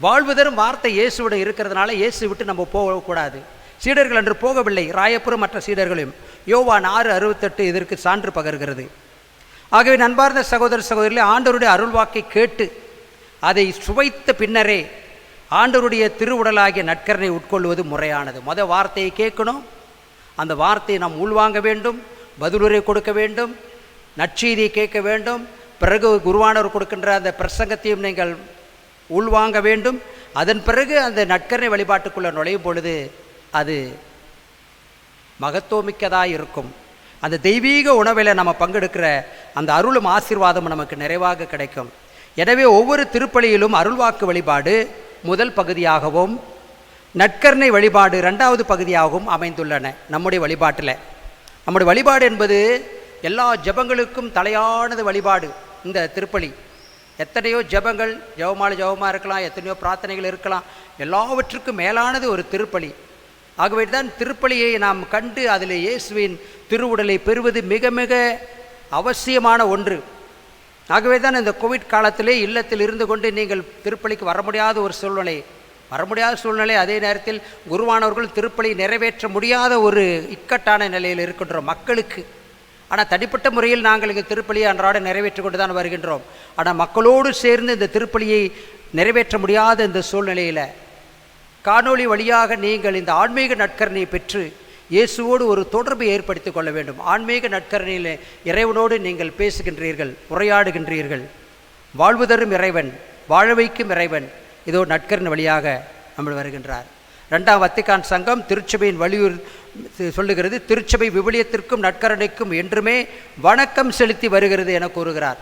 வாழ்வு தரும் வார்த்தை இயேசுவிடம் இருக்கிறதுனால இயேசு விட்டு நம்ம போகக்கூடாது. சீடர்கள் அன்று போகவில்லை, ராயப்புறம் மற்ற சீடர்களையும். யோவான் 6:68 இதற்கு சான்று பகர்கிறது. ஆகவே நண்பார்ந்த சகோதர சகோதரிகளே, ஆண்டவருடைய அருள்வாக்கை கேட்டு அதை சுவைத்த பின்னரே ஆண்டவருடைய திருவுடலாகிய நற்கரணை உட்கொள்வது முறையானது. வார்த்தையை கேட்கணும், அந்த வார்த்தையை நாம் உள்வாங்க வேண்டும், பதிலுரை கொடுக்க வேண்டும், நற்செய்தியை கேட்க வேண்டும், பிறகு குருவானவர் கொடுக்கின்ற அந்த பிரசங்கத்தையும் நீங்கள் உள்வாங்க வேண்டும். அதன் பிறகு அந்த நற்கரணை வழிபாட்டுக்குள்ளே நுழையும் பொழுது அது மகத்துவமிக்கதாக இருக்கும். அந்த தெய்வீக உணவில் நம்ம பங்கெடுக்கிற அந்த அருளும் ஆசீர்வாதம் நமக்கு நிறைவாக கிடைக்கும். எனவே ஒவ்வொரு திருப்பலியிலும் அருள்வாக்கு வழிபாடு முதல் பகுதியாகவும் நற்கரணை வழிபாடு இரண்டாவது பகுதியாகவும் அமைந்துள்ளன. நம்முடைய வழிபாட்டில் நம்முடைய வழிபாடு என்பது எல்லா ஜெபங்களுக்கும் தலையானது வழிபாடு. இந்த திருப்பலி எத்தனையோ ஜெபங்கள், ஜெபமாக இருக்கலாம், எத்தனையோ பிரார்த்தனைகள் இருக்கலாம், எல்லாவற்றுக்கும் மேலானது ஒரு திருப்பலி. ஆகவே தான் திருப்பலியை நாம் கண்டு அதில் இயேசுவின் திருவுடலை பெறுவது மிக மிக அவசியமான ஒன்று. ஆகவே தான் இந்த கோவிட் காலத்திலே இல்லத்தில் இருந்து கொண்டு நீங்கள் திருப்பலிக்கு வர முடியாத ஒரு சூழ்நிலை, அதே நேரத்தில் குருவானவர்கள் திருப்பலி நிறைவேற்ற முடியாத ஒரு இக்கட்டான நிலையில் இருக்கின்றோம் மக்களுக்கு. ஆனால் தனிப்பட்ட முறையில் நாங்கள் இங்கே திருப்பலியை அன்றாட நிறைவேற்றி கொண்டு தான் வருகின்றோம். ஆனால் மக்களோடு சேர்ந்து இந்த திருப்பலியை நிறைவேற்ற முடியாத இந்த சூழ்நிலையில் காணொளி வழியாக நீங்கள் இந்த ஆன்மீக நற்கரணையை பெற்று இயேசுவோடு ஒரு தொடர்பை ஏற்படுத்தி கொள்ள வேண்டும். ஆன்மீக நற்கரணையில் இறைவனோடு நீங்கள் பேசுகின்றீர்கள், உரையாடுகின்றீர்கள். வாழ்வு தரும் இறைவன், வாழ வைக்கும் இறைவன் இதோ நற்கரணை வழியாக நம்ம வருகின்றார். 2ஆம் வத்திக்கான் சங்கம் திருச்சபையின் சொல்லுகிறது, திருச்சபை விவிலியத்திற்கும் நற்கரணைக்கும் என்றுமே வணக்கம் செலுத்தி வருகிறது என கூறுகிறார்.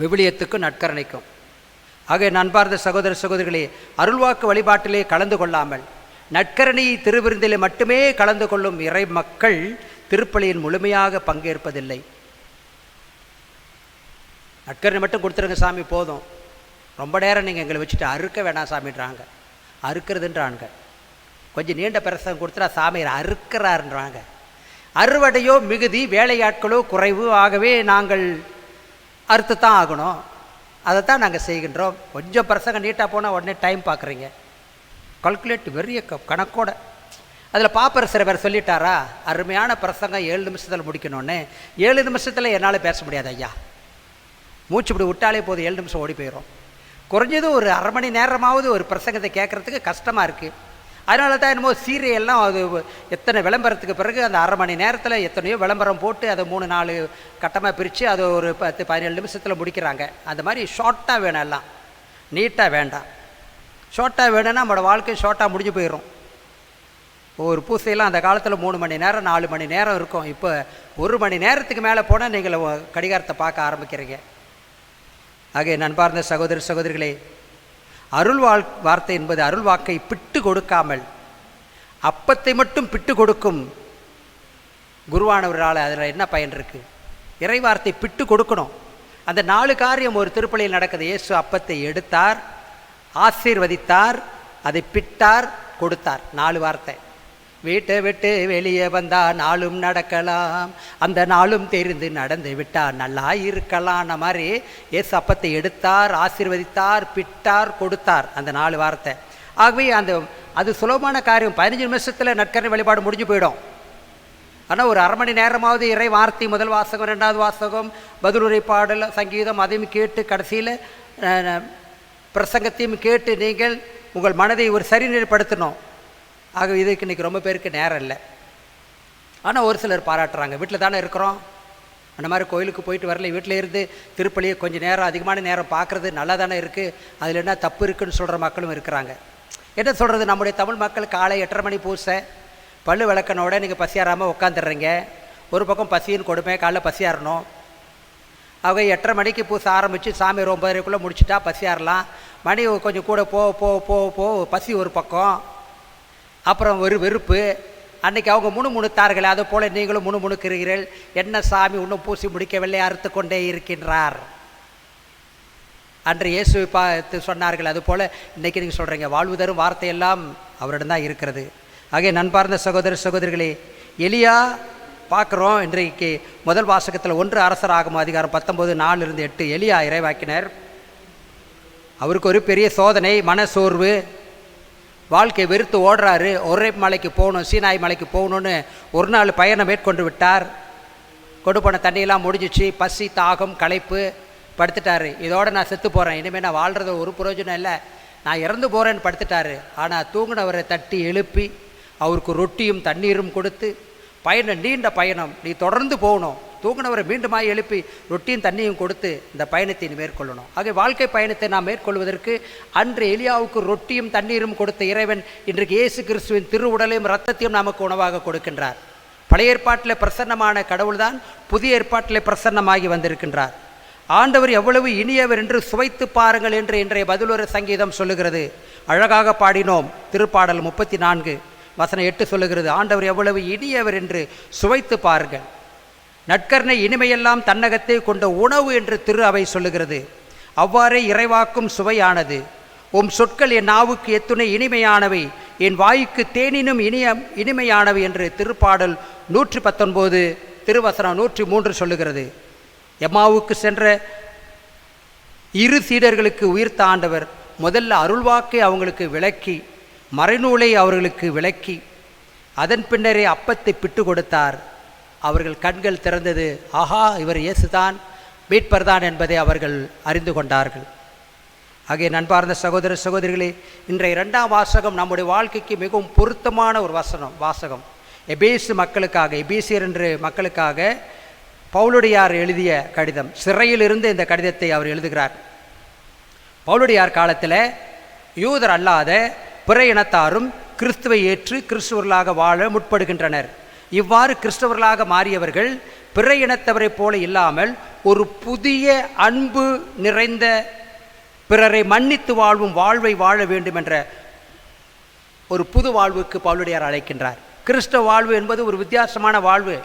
விவிலியத்துக்கும் நற்கரணைக்கும். ஆக நண்பார்ந்த சகோதர சகோதரிகளே, அருள்வாக்கு வழிபாட்டிலே கலந்து கொள்ளாமல் நற்கரணை திருவிருந்திலே மட்டுமே கலந்து கொள்ளும் இறை மக்கள் திருப்பலியின் முழுமையாக பங்கேற்பதில்லை. நற்கரணை மட்டும் கொடுத்துருங்க சாமி போதும், ரொம்ப நேரம் நீங்கள் எங்களை வச்சுட்டு அறுக்க வேணாம் சாமின்றாங்க. அறுக்கிறதுன்றாங்க. கொஞ்சம் நீண்ட பிரசங்கம் கொடுத்துட்டா சாமியார் அறுக்கிறாருன்றாங்க. அறுவடையோ மிகுதி, வேலையாட்களோ குறைவு. ஆகவே நாங்கள் அறுத்துத்தான் ஆகணும். அதைத்தான் நாங்கள் செய்கின்றோம். கொஞ்சம் பிரசங்கம் நீட்டாக போனால் உடனே டைம் பார்க்குறீங்க. கால்குலேட் வெறிய கணக்கோட. அதில் பாப்பரசர் வேறு சொல்லிட்டாரா, அருமையான பிரசங்கம் 7 நிமிஷத்தில் முடிக்கணும்னு. 7 நிமிஷத்தில் என்னால் பேச முடியாது ஐயா, மூச்சு இப்படி விட்டாலே போதும் 7 நிமிஷம் ஓடி போயிடும். குறைஞ்சது ஒரு அரை மணி நேரமாவது ஒரு பிரசங்கத்தை கேட்குறதுக்கு கஷ்டமாக இருக்குது. அதனால தான் என்னமோ சீரியல்லாம் அது எத்தனை விளம்பரத்துக்கு பிறகு அந்த அரை மணி நேரத்தில் எத்தனையோ விளம்பரம் போட்டு அதை 3-4 கட்டமாக பிரித்து அதை ஒரு 10-17 நிமிஷத்தில் முடிக்கிறாங்க. அந்த மாதிரி ஷார்ட்டாக வேணும், எல்லாம் நீட்டாக வேண்டாம். ஷார்ட்டாக வேணும்னா நம்மளோட வாழ்க்கை ஷார்ட்டாக முடிஞ்சு போயிடும். ஒரு பூசையெல்லாம் அந்த காலத்தில் 3 மணி நேரம் 4 மணி நேரம் இருக்கும். இப்போ 1 மணி நேரத்துக்கு மேலே போனால் நீங்கள் கடிகாரத்தை பார்க்க ஆரம்பிக்கிறீங்க. ஆக நண்பார்ந்த சகோதர சகோதரிகளே, அருள் வார்த்தை என்பது அருள் வாக்கை பிட்டு கொடுக்காமல் அப்பத்தை மட்டும் பிட்டு கொடுக்கும் குருவானவரால் அதில் என்ன பயன் இருக்குது? இறை வார்த்தை பிட்டு கொடுக்கணும். அந்த 4 காரியம் ஒரு திருப்பலியில் நடக்குது. இயேசு அப்பத்தை எடுத்தார், ஆசீர்வதித்தார், அதை பிட்டார், கொடுத்தார். 4 வார்த்தை. வீட்டை விட்டு வெளியே வந்தால் நாளும் நடக்கலாம், அந்த நாளும் தெரிந்து நடந்து விட்டால் நல்லா இருக்கலாம்ன மாதிரி இயேசு அப்பத்தை எடுத்தார், ஆசீர்வதித்தார், பிட்டார், கொடுத்தார். அந்த 4 வார்த்தை. ஆகவே அது சுலபமான காரியம். 15 நிமிஷத்தில் நற்கரணை வழிபாடு முடிஞ்சு போயிடும். ஆனால் ஒரு அரை மணி நேரமாவது இறை வார்த்தை, முதல் வாசகம், 2வது வாசகம், பதிலுரை பாடல், சங்கீதம், அதையும் கேட்டு கடைசியில் பிரசங்கத்தையும் கேட்டு நீங்கள் உங்கள் மனதை ஒரு சரிநிலைப்படுத்தணும். ஆக இதுக்கு இன்றைக்கி ரொம்ப பேருக்கு நேரம் இல்லை. ஆனால் ஒரு சிலர் பாராட்டுறாங்க, வீட்டில் தானே இருக்கிறோம், அந்த மாதிரி கோயிலுக்கு போயிட்டு வரல, வீட்டில் இருந்து திருப்பலியை கொஞ்சம் நேரம் அதிகமான நேரம் பார்க்குறது நல்லா தானே இருக்குது, அதில் என்ன தப்பு இருக்குதுன்னு சொல்கிற மக்களும் இருக்கிறாங்க. என்ன சொல்கிறது, நம்முடைய தமிழ் மக்கள் காலை 8:30 மணி பூசை பல்லு விளக்கனோட நீங்கள் பசியாராமல் உட்காந்துடுறீங்க. ஒரு பக்கம் பசின்னு கொடுப்பேன், காலைல பசியாறணும். அவங்க 8:30 மணிக்கு பூசை ஆரம்பித்து சாமி 9:30க்குள்ளே முடிச்சுட்டா பசியாறலாம். மணி கொஞ்சம் கூட போ பசி ஒரு பக்கம், அப்புறம் ஒரு வெறுப்பு. அன்றைக்கி அவங்க முணுமுணுத்தார்கள், அதை போல் நீங்களும் முணுமுணுக்கிறீர்கள். என்ன சாமி இன்னும் பூசி முடிக்கவில்லை, அறுத்து கொண்டே இருக்கின்றார் அன்று இயேசுவை பார்த்து சொன்னார்கள். அதுபோல் இன்றைக்கி நீங்கள் சொல்கிறீங்க. வாழ்வு தரும் வார்த்தையெல்லாம் அவரிடம் தான் இருக்கிறது. ஆகிய நண்பார்ந்த சகோதர சகோதரிகளே, எலியா பார்க்குறோம். இன்றைக்கு முதல் வாசகத்தில் 1 அரசராகும் அதிகாரம் 19:4-8 எலியா இறைவாக்கினர். அவருக்கு ஒரு பெரிய சோதனை, மனசோர்வு, வாழ்க்கை வெறுத்து ஓடுறாரு. ஒரே மலைக்கு போகணும், சீனாய் மலைக்கு போகணுன்னு ஒரு நாள் பயணம் மேற்கொண்டு விட்டார். கொண்டு போன தண்ணியெல்லாம் முடிஞ்சிச்சு, பசி, தாகம், களைப்பு, படுத்துட்டார். இதோடு நான் செத்து போகிறேன், இனிமேல் நான் வாழ்கிறது ஒரு பிரயோஜனம் இல்லை, நான் இறந்து போகிறேன்னு படுத்துட்டாரு. ஆனால் தூங்கினவரை தட்டி எழுப்பி அவருக்கு ரொட்டியும் தண்ணீரும் கொடுத்து, நீண்ட பயணம், நீ தொடர்ந்து போகணும், தூங்கினவரை மீண்டுமாய் எழுப்பி ரொட்டியும் தண்ணியும் கொடுத்து இந்த பயணத்தை மேற்கொள்ளணும். ஆக வாழ்க்கை பயணத்தை நாம் மேற்கொள்வதற்கு அன்று எலியாவுக்கு ரொட்டியும் தண்ணீரும் கொடுத்த இறைவன் இன்றைக்கு இயேசு கிறிஸ்துவின் திருவுடலையும் இரத்தத்தையும் நமக்கு உணவாக கொடுக்கின்றார். பழைய ஏற்பாட்டில் பிரசன்னமான கடவுள்தான் புதிய ஏற்பாட்டில் பிரசன்னமாகி வந்திருக்கின்றார். ஆண்டவர் எவ்வளவு இனியவர் என்று சுவைத்து பாருங்கள் என்று இன்றைய பதிலொரு சங்கீதம் சொல்லுகிறது. அழகாக பாடினோம். திருப்பாடல் 34 வசனம் 8 சொல்லுகிறது, ஆண்டவர் எவ்வளவு இனியவர் என்று சுவைத்து பாருங்கள். நற்கருணை இனிமையெல்லாம் தன்னகத்தை கொண்ட உணவு என்று திரு அவை சொல்லுகிறது. அவ்வாறே இறைவாக்கும் சுவையானது. உம் சொற்கள் என் நாவுக்கு எத்துணை இனிமையானவை, என் வாய்க்கு தேனினும் இனிமையானவை என்று திருப்பாடல் 119 திருவசனம் 103 சொல்லுகிறது. எம்மாவுக்கு சென்ற 2 சீடர்களுக்கு உயிர்த்த ஆண்டவர் முதல்ல அருள்வாக்கை அவங்களுக்கு விளக்கி, மறைநூலை அவர்களுக்கு விளக்கி, அதன் பின்னரே அப்பத்தை பிட்டு கொடுத்தார். அவர்கள் கண்கள் திறந்தது. ஆஹா, இவர் இயேசுதான், மீட்பர் தான் என்பதை அவர்கள் அறிந்து கொண்டார்கள். ஆகிய நண்பார்ந்த சகோதர சகோதரிகளே, இன்றைய 2ஆம் வாசகம் நம்முடைய வாழ்க்கைக்கு மிகவும் பொருத்தமான ஒரு வாசகம். எபேசு மக்களுக்காக, எபேசியர் என்று மக்களுக்காக பவுலுடையார் எழுதிய கடிதம். சிறையிலிருந்து இந்த கடிதத்தை அவர் எழுதுகிறார். பவுலுடையார் காலத்தில் யூதர் அல்லாத பிற இனத்தாரும் கிறிஸ்துவை ஏற்று கிறிஸ்துவர்களாக வாழ முற்படுகின்றனர். இவ்வாறு கிறிஸ்தவர்களாக மாறியவர்கள் பிற இனத்தவரைப் போல இல்லாமல் ஒரு புதிய அன்பு நிறைந்த பிறரை மன்னித்து வாழும் வாழ்வை வாழ வேண்டும் என்ற ஒரு புது வாழ்வுக்கு பவுலுடையார் அழைக்கின்றார். கிறிஸ்தவ வாழ்வு என்பது ஒரு வித்தியாசமான வாழ்வு.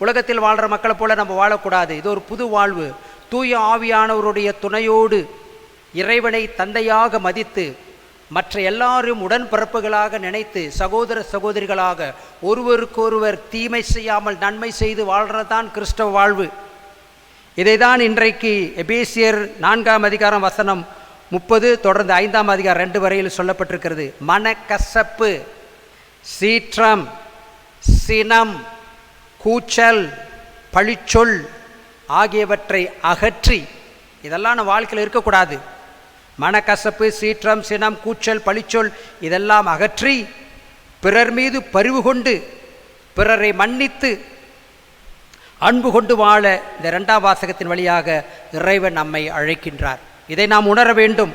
உலகத்தில் வாழ்கிற மக்களை போல நம்ம வாழக்கூடாது. இது ஒரு புது வாழ்வு. தூய ஆவியானவருடைய துணையோடு இறைவனை தந்தையாக மதித்து மற்ற எல்லாரும் உடன்பிறப்புகளாக நினைத்து சகோதர சகோதரிகளாக ஒருவருக்கொருவர் தீமை செய்யாமல் நன்மை செய்து வாழ்கிறதான் கிறிஸ்தவ வாழ்வு. இதைதான் இன்றைக்கு எபேசியர் 4ஆம் அதிகாரம் வசனம் 30 தொடர்ந்து 5ஆம் அதிகாரம் 2 வரையில் சொல்லப்பட்டிருக்கிறது. மனக்கசப்பு, சீற்றம், சினம், கூச்சல், பழிச்சொல் ஆகியவற்றை அகற்றி, இதெல்லாம் நம்ம வாழ்க்கையில் இருக்கக்கூடாது. மனக்கசப்பு, சீற்றம், சினம், கூச்சல், பழிச்சொல் இதெல்லாம் அகற்றி பிறர் மீது பரிவு கொண்டு பிறரை மன்னித்து அன்பு கொண்டு வாழ இந்த 2ஆம் வாசகத்தின் வழியாக இறைவன் நம்மை அழைக்கின்றார். இதை நாம் உணர வேண்டும்.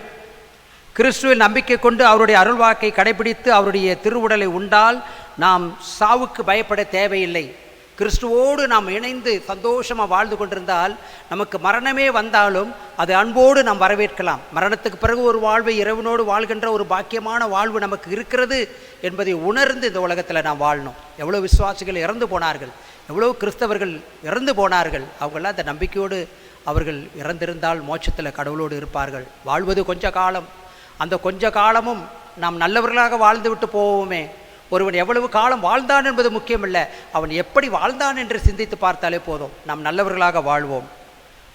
கிறிஸ்துவில் நம்பிக்கை கொண்டு அவருடைய அருள்வாக்கை கடைபிடித்து அவருடைய திருவுடலை உண்டால் நாம் சாவுக்கு பயப்பட தேவையில்லை. கிறிஸ்துவோடு நாம் இணைந்து சந்தோஷமாக வாழ்ந்து கொண்டிருந்தால் நமக்கு மரணமே வந்தாலும் அது அன்போடு நாம் வரவேற்கலாம். மரணத்துக்கு பிறகு ஒரு வாழ்வை இறைவனோடு வாழ்கின்ற ஒரு பாக்கியமான வாழ்வு நமக்கு இருக்கிறது என்பதை உணர்ந்து இந்த உலகத்தில் நாம் வாழணும். எவ்வளோ விசுவாசிகள் இறந்து போனார்கள், எவ்வளோ கிறிஸ்தவர்கள் இறந்து போனார்கள். அவங்களாம் அந்த நம்பிக்கையோடு அவர்கள் இறந்திருந்தால் மோட்சத்தில் கடவுளோடு இருப்பார்கள். வாழ்வது கொஞ்ச காலம், அந்த கொஞ்ச காலமும் நாம் நல்லவர்களாக வாழ்ந்து விட்டு போவோமே. ஒருவன் எவ்வளவு காலம் வாழ்ந்தான் என்பது முக்கியமில்லை, அவன் எப்படி வாழ்ந்தான் என்று சிந்தித்து பார்த்தாலே போதும். நாம் நல்லவர்களாக வாழ்வோம்.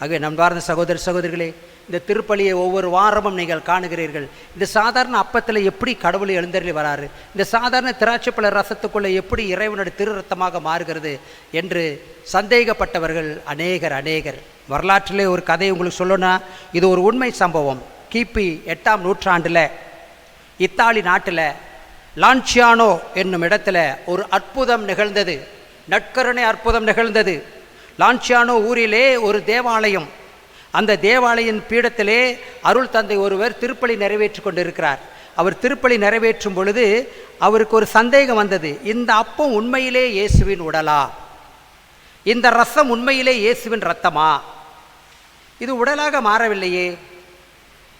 ஆகவே நண்பார்ந்த சகோதர சகோதரிகளே, இந்த திருப்பலியை ஒவ்வொரு வாரமும் நீங்கள் காணுகிறீர்கள். இந்த சாதாரண அப்பத்தில் எப்படி கடவுளை எழுந்தருளி வராரு, இந்த சாதாரண திராட்சைப்பழ ரசத்துக்குள்ளே எப்படி இறைவனுடைய திரு ரத்தமாக மாறுகிறது என்று சந்தேகப்பட்டவர்கள் அநேகர். வரலாற்றிலே ஒரு கதை உங்களுக்கு சொல்லணும்னா, இது ஒரு உண்மை சம்பவம். கிபி 8ஆம் நூற்றாண்டில் இத்தாலி நாட்டில் லான்சியானோ என்னும் இடத்துல ஒரு அற்புதம் நிகழ்ந்தது. நற்கருணை அற்புதம் நிகழ்ந்தது. லான்சியானோ ஊரிலே ஒரு தேவாலயம். அந்த தேவாலயின் பீடத்திலே அருள் தந்தை ஒருவர் திருப்பலி நிறைவேற்றி கொண்டிருக்கிறார். அவர் திருப்பலி நிறைவேற்றும் பொழுது அவருக்கு ஒரு சந்தேகம் வந்தது. இந்த அப்பம் உண்மையிலே இயேசுவின் உடலா? இந்த ரசம் உண்மையிலே இயேசுவின் இரத்தமா? இது உடலாக மாறவில்லையே,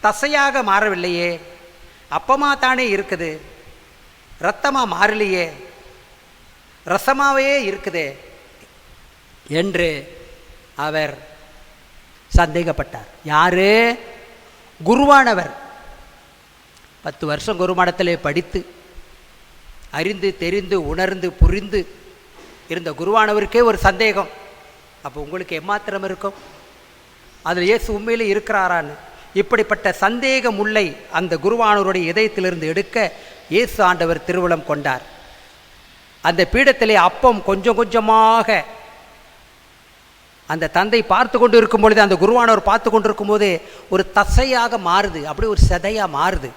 தசையாக மாறவில்லையே, அப்பமா தானே இருக்குது, இரத்தமாக மாறலையே, ரசமாவே இருக்குதே என்று அவர் சந்தேகப்பட்டார். யாரு? குருவானவர். 10 வருஷம் குருமடத்திலே படித்து அறிந்து தெரிந்து உணர்ந்து புரிந்து இருந்த குருவானவருக்கே ஒரு சந்தேகம். அப்போ உங்களுக்கு எம்மாத்திரம் இருக்கும்? அதில் இயேசு உண்மையிலே இருக்கிறாரான்னு. இப்படிப்பட்ட சந்தேக முல்லை அந்த குருவானவருடைய இதயத்திலிருந்து எடுக்க இயேசு ஆண்டவர் திருவுளம் கொண்டார். அந்த பீடத்திலே அப்பம் கொஞ்சம் கொஞ்சமாக அந்த தந்தை பார்த்து கொண்டு இருக்கும் பொழுது, அந்த குருவானவர் பார்த்து கொண்டு இருக்கும்போது ஒரு தசையாக மாறுது, அப்படி ஒரு சதையாக மாறுது.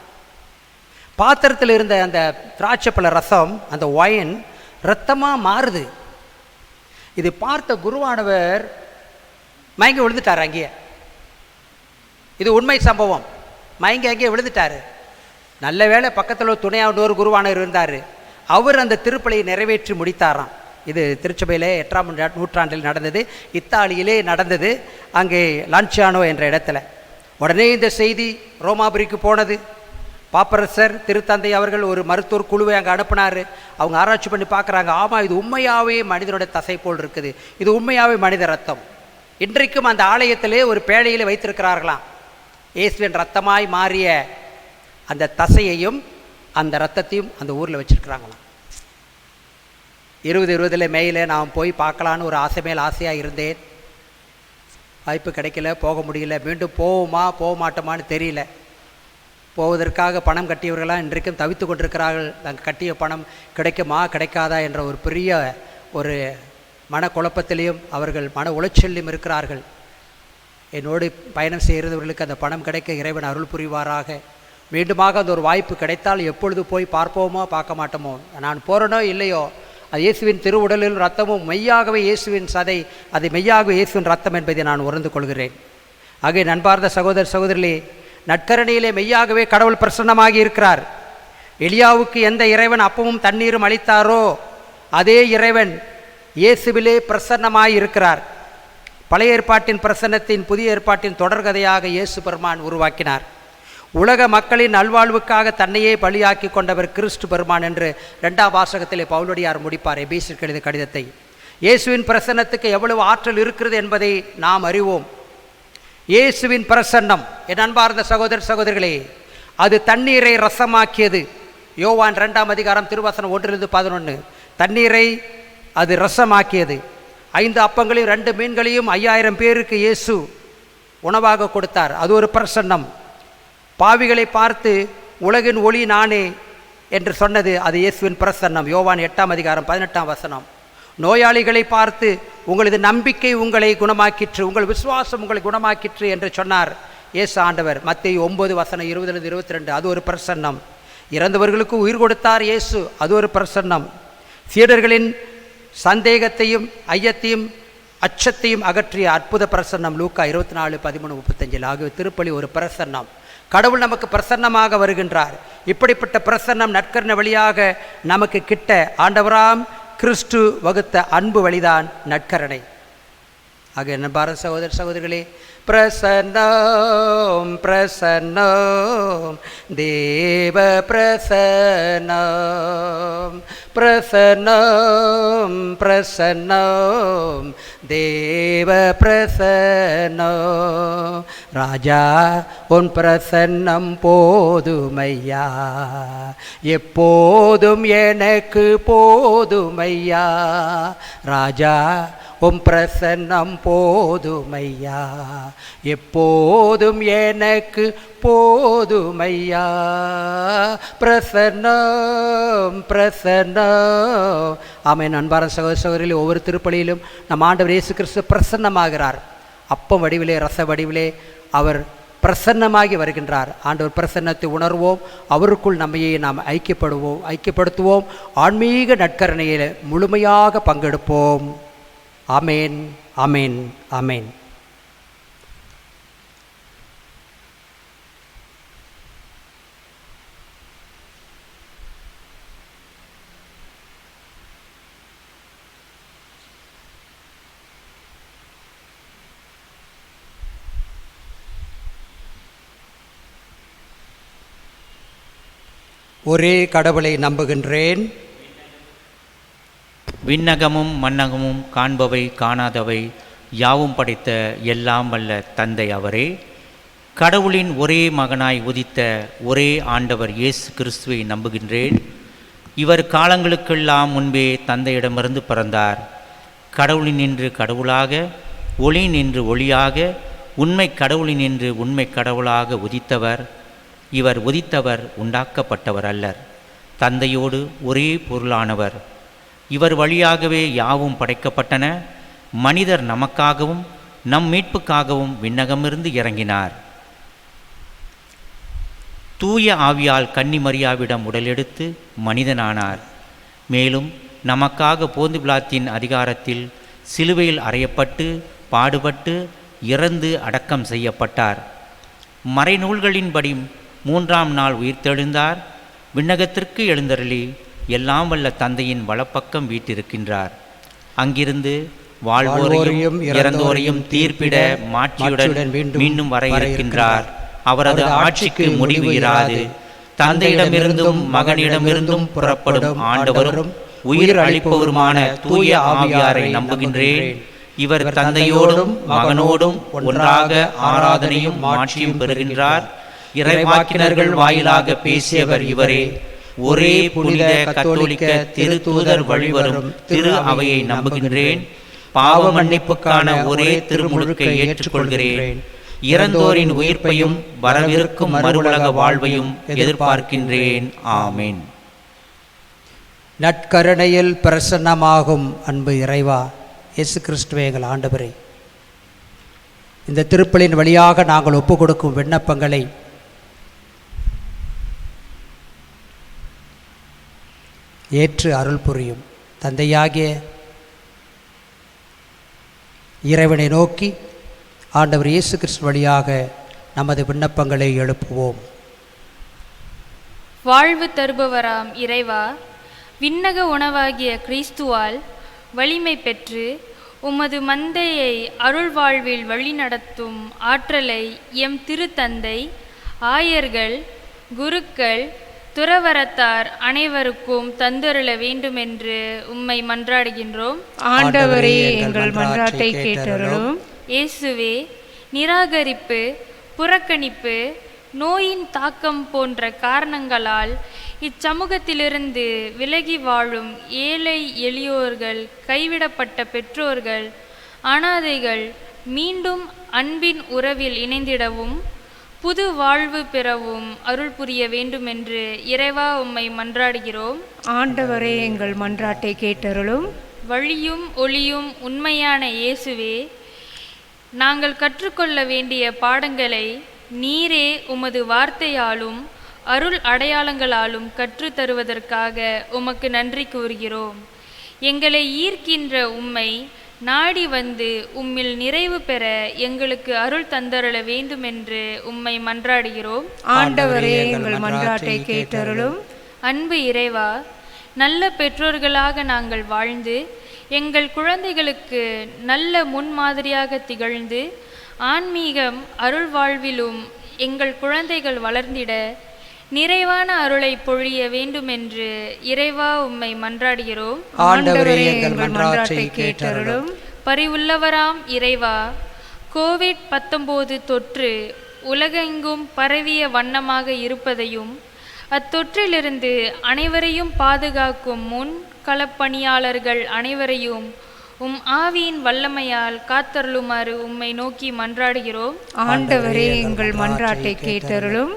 பாத்திரத்தில் இருந்த அந்த திராட்சைப்பழ ரசம், அந்த ஒயின் இரத்தமாக மாறுது. இது பார்த்த குருவானவர் மயங்கி விழுந்துட்டார் அங்கேயே. இது உண்மை சம்பவம். மயங்கி அங்கேயே விழுந்துட்டார். நல்ல வேளை பக்கத்தில் துணையாக ஒரு குருவானவர் இருந்தார். அவர் அந்த திருப்பலியை நிறைவேற்றி முடித்தாராம். இது திருச்சபையிலே 8ஆம் நூற்றாண்டில் நடந்தது, இத்தாலியிலே நடந்தது, அங்கே லான்சியானோ என்ற இடத்துல. உடனே இந்த செய்தி ரோமாபுரிக்கு போனது. பாப்பரசர் திருத்தந்தை அவர்கள் ஒரு மருத்துவர் குழுவை அங்கே அனுப்பினார். அவங்க ஆராய்ச்சி பண்ணி பார்க்குறாங்க, ஆமாம் இது உண்மையாகவே மனிதனுடைய தசை போல் இருக்குது, இது உண்மையாகவே மனித ரத்தம். இன்றைக்கும் அந்த ஆலயத்திலே ஒரு பேழையில் வைத்திருக்கிறார்களாம். இயேசுவின் ரத்தமாய் மாறிய அந்த தசையையும் அந்த ரத்தத்தையும் அந்த ஊரில் வச்சுருக்கிறாங்களாம். 2020 மேயில் நான் போய் பார்க்கலான்னு ஒரு ஆசை மேல் ஆசையாக இருந்தேன். வாய்ப்பு கிடைக்கல, போக முடியல. மீண்டும் போவோமா போக மாட்டோமான்னு தெரியல. போவதற்காக பணம் கட்டியவர்களாம் இன்றைக்கும் தவித்து கொண்டிருக்கிறார்கள். நாங்கள் கட்டிய பணம் கிடைக்குமா கிடைக்காதா என்ற ஒரு பெரிய ஒரு மனக்குழப்பத்திலையும் அவர்கள் மன உளைச்சலிலும் இருக்கிறார்கள். என்னோடு பயணம் செய்கிறவர்களுக்கு அந்த பணம் கிடைக்க இறைவன் அருள் புரிவாராக. மீண்டுமாக அந்த ஒரு வாய்ப்பு கிடைத்தால் எப்பொழுது போய் பார்ப்போமோ பார்க்க மாட்டோமோ, நான் போகிறனோ இல்லையோ, அது இயேசுவின் திருவுடலில் ரத்தமும் மெய்யாகவே இயேசுவின் சதை, அது மெய்யாகவே இயேசுவின் ரத்தம் என்பதை நான் உணர்ந்து கொள்கிறேன். ஆகவே நண்பார்ந்த சகோதர சகோதரிகளே, நற்கரணியிலே மெய்யாகவே கடவுள் பிரசன்னமாகி இருக்கிறார். எலியாவுக்கு எந்த இறைவன் அப்பமும் தண்ணீரும் அளித்தாரோ அதே இறைவன் இயேசுவிலே பிரசன்னமாய் இருக்கிறார். பழைய ஏற்பாட்டின் பிரசன்னத்தின் புதிய ஏற்பாட்டின் தொடர்கதையாக இயேசு பெருமான் உருவாக்கினார். உலக மக்களின் நல்வாழ்வுக்காக தன்னையே பலியாக்கி கொண்டவர் கிறிஸ்து பெருமான் என்று 2ஆம் வாசகத்திலே பவுலடியார் முடிப்பார் எபேசியருக்கு எழுதிய கடிதத்தை. இயேசுவின் பிரசன்னத்துக்கு எவ்வளவு ஆற்றல் இருக்கிறது என்பதை நாம் அறிவோம். இயேசுவின் பிரசன்னம், என் அன்பார்ந்த சகோதர சகோதரிகளே, அது தண்ணீரை ரசமாக்கியது. யோவான் 2ஆம் அதிகாரம் திருவசனம் 1-11. தண்ணீரை அது ரசமாக்கியது. 5 அப்பங்களையும் 2 மீன்களையும் 5000 பேருக்கு இயேசு உணவாக கொடுத்தார். அது ஒரு பிரசன்னம். பாவிகளை பார்த்து உலகின் ஒளி நானே என்று சொன்னது அது இயேசுவின் பிரசன்னம். யோவான் 8ஆம் அதிகாரம் 18ஆம் வசனம். நோயாளிகளை பார்த்து உங்களது நம்பிக்கை உங்களை குணமாக்கிற்று, உங்கள் விசுவாசம் உங்களை குணமாக்கிற்று என்று சொன்னார் இயேசு ஆண்டவர். மத்தேயு 9:20-22. அது ஒரு பிரசன்னம். இறந்தவர்களுக்கு உயிர் கொடுத்தார் இயேசு, அது ஒரு பிரசன்னம். சீடர்களின் சந்தேகத்தையும் ஐயத்தையும் அச்சத்தையும் அகற்றிய அற்புத பிரசன்னம் லூக்கா 24:13-35. ஆகிய திருப்பலி ஒரு பிரசன்னம். கடவுள் நமக்கு பிரசன்னமாக வருகின்றார். இப்படிப்பட்ட பிரசன்னம் நற்கருணை வழியாக நமக்கு கிட்ட ஆண்டவராம் கிறிஸ்து வகுத்த அன்பு வழிதான் நற்கருணை. ஆக என்ன பாரத சகோதர சகோதரிகளே, பிரசன்னம் பிரசன்னம் தேவ பிரசன்னம், பிரசன்னம் பிரசன்னம் தேவ பிரசன்னம். ராஜா உன் பிரசன்னம் போதுமையா, எப்போதும் எனக்கு போதுமையா. ராஜா உம் பிரசன்னம் போதுமையா, எப்போதும் எனக்கு போதுமையா. பிரசன்னம் பிரசன்னம். ஆமென். அன்பான சகோதர சகோதரிகளே, ஒவ்வொரு திருப்பலியிலும் நம் ஆண்டவர் இயேசு கிறிஸ்து பிரசன்னமாகிறார். அப்பம் வடிவிலே ரச வடிவிலே அவர் பிரசன்னமாகி வருகின்றார். ஆண்டவர் பிரசன்னத்தை உணர்வோம், அவருக்குள் நம்மையே நாம் ஐக்கியப்படுத்துவோம். ஆன்மீக நற்கருணையில் முழுமையாக பங்கெடுப்போம். ஆமேன் ஆமேன் ஆமேன். ஒரே கடவுளை நம்புகின்றேன். விண்ணகமும் மண்ணகமும் காண்பவை காணாதவை யாவும் படைத்த எல்லாம் வல்ல தந்தை அவரே. கடவுளின் ஒரே மகனாய் உதித்த ஒரே ஆண்டவர் இயேசு கிறிஸ்துவை நம்புகின்றேன். இவர் காலங்களுக்கெல்லாம் முன்பே தந்தையிடமிருந்து பிறந்தார். கடவுளினின்று கடவுளாக, ஒளியினின்று ஒளியாக, உண்மை கடவுளினின்று உண்மை கடவுளாக உதித்தவர். இவர் உதித்தவர், உண்டாக்கப்பட்டவர் அல்லர். தந்தையோடு ஒரே பொருளானவர். இவர் வழியாகவே யாவும் படைக்கப்பட்டன. மனிதர் நமக்காகவும் நம் மீட்புக்காகவும் விண்ணகமிருந்து இறங்கினார். தூய ஆவியால் கன்னி மரியாவிடம் உடலெடுத்து மனிதனானார். மேலும் நமக்காக போந்து பிலாத்தின் அதிகாரத்தில் சிலுவையில் அறையப்பட்டு பாடுபட்டு இறந்து அடக்கம் செய்யப்பட்டார். மறைநூல்களின்படி 3ஆம் நாள் உயிர்த்தெழுந்தார். விண்ணகத்திற்கு எழுந்தருளி எல்லாம் வல்ல தந்தையின் வலப்பக்கம் வீற்றிருக்கின்றார். அங்கிருந்து வாழ்வோரையும் இறந்தோரையும் தீர்ப்பிட மாட்சியுடன் மீண்டும் வர இருக்கின்றார். அவரது ஆட்சிக்கு முடிவு இராது. தந்தையிடமிருந்தும் மகனிடமிருந்தும் புறப்படும் ஆண்டவரும் உயிர் அளிப்பவருமான தூய ஆவியாரை நம்புகின்றேன். இவர் தந்தையோடும் மகனோடும் ஒன்றாக ஆராதனையும் மாட்சியும் பெறுகின்றார். இறைவாக்கினர்கள் வாயிலாக பேசியவர் இவரே. ஒரே புனித கத்தோலிக்க திருத்தூதர் வழிவரும் திரு அவையை நம்புகின்றேன். பாவ மன்னிப்புக்கான ஒரே திருமுழுக்கை ஏற்றுக்கொள்கிறேன். இறந்தோரின் உயிர்ப்பையும் வரவிருக்கும் மறுவுலக வாழ்வையும் எதிர்பார்க்கின்றேன். ஆமேன். நற்கருணையில் பிரசன்னமாகும் அன்பு இறைவா, இயேசு கிறிஸ்துவே எங்கள் ஆண்டவரே, இந்த திருப்பலின் வழியாக நாங்கள் ஒப்புக் கொடுக்கும் விண்ணப்பங்களை ஏற்று அருள் புரியும். தந்தையாகிய இறைவனை நோக்கி ஆண்டவர் இயேசு கிறிஸ்து வழியாக நமது விண்ணப்பங்களை எழுப்புவோம். வாழ்வு தருபவராம் இறைவா, விண்ணக உணவாகிய கிறிஸ்துவால் வலிமை பெற்று உமது மந்தையை அருள் வாழ்வில் வழிநடத்தும் ஆற்றலை எம் திருத்தந்தை, ஆயர்கள், குருக்கள், துறவரத்தார் அனைவருக்கும் தந்தருள வேண்டுமென்று உம்மை மன்றாடுகின்றோம். ஆண்டவரே, எங்கள் மன்றாட்டை கேட்டருளும். இயேசுவே, நிராகரிப்பு, புறக்கணிப்பு, நோயின் தாக்கம் போன்ற காரணங்களால் இச்சமூகத்திலிருந்து விலகி வாழும் ஏழை எளியோர்கள், கைவிடப்பட்ட பெற்றோர்கள், அனாதைகள் மீண்டும் அன்பின் உறவில் இணைந்திடவும் புது வாழ்வு பெறவும் அருள் புரிய வேண்டுமென்று இறைவா உம்மை மன்றாடுகிறோம். ஆண்டவரே, எங்கள் மன்றாட்டை கேட்டருளும். வழியும் ஒளியும் உண்மையான இயேசுவே, நாங்கள் கற்றுக்கொள்ள வேண்டிய பாடங்களை நீரே உமது வார்த்தையாலும் அருள் அடையாளங்களாலும் கற்றுத்தருவதற்காக உமக்கு நன்றி கூறுகிறோம். எங்களை ஈர்க்கின்ற உம்மை நாடி வந்து உம்மில் நிறைவு பெற எங்களுக்கு அருள் தந்தருள வேண்டுமென்று உம்மை மன்றாடுகிறோம். ஆண்டவரே, எங்கள் மன்றாட்டை கேட்டருளும். அன்பு இறைவா, நல்ல பெற்றோர்களாக நாங்கள் வாழ்ந்து எங்கள் குழந்தைகளுக்கு நல்ல முன்மாதிரியாக திகழ்ந்து ஆன்மீகம் அருள் வாழ்விலும் எங்கள் குழந்தைகள் வளர்ந்திட நிறைவான அருளை பொழிய வேண்டுமென்று இறைவா உம்மை மன்றாடுகிறோம். ஆண்டவரே, எங்கள் மன்றாட்டை கேட்டருளும். பரிவுள்ளவராம் இறைவா, கோவிட்-19 தொற்று உலகெங்கும் பரவிய வண்ணமாக இருப்பதையும் அத்தொற்றிலிருந்து அனைவரையும் பாதுகாக்கும் முன் களப்பணியாளர்கள் அனைவரையும் உம் ஆவியின் வல்லமையால் காத்தருளுமாறு உம்மை நோக்கி மன்றாடுகிறோம். ஆண்டவரே, எங்கள் மன்றாட்டை கேட்டருளும்.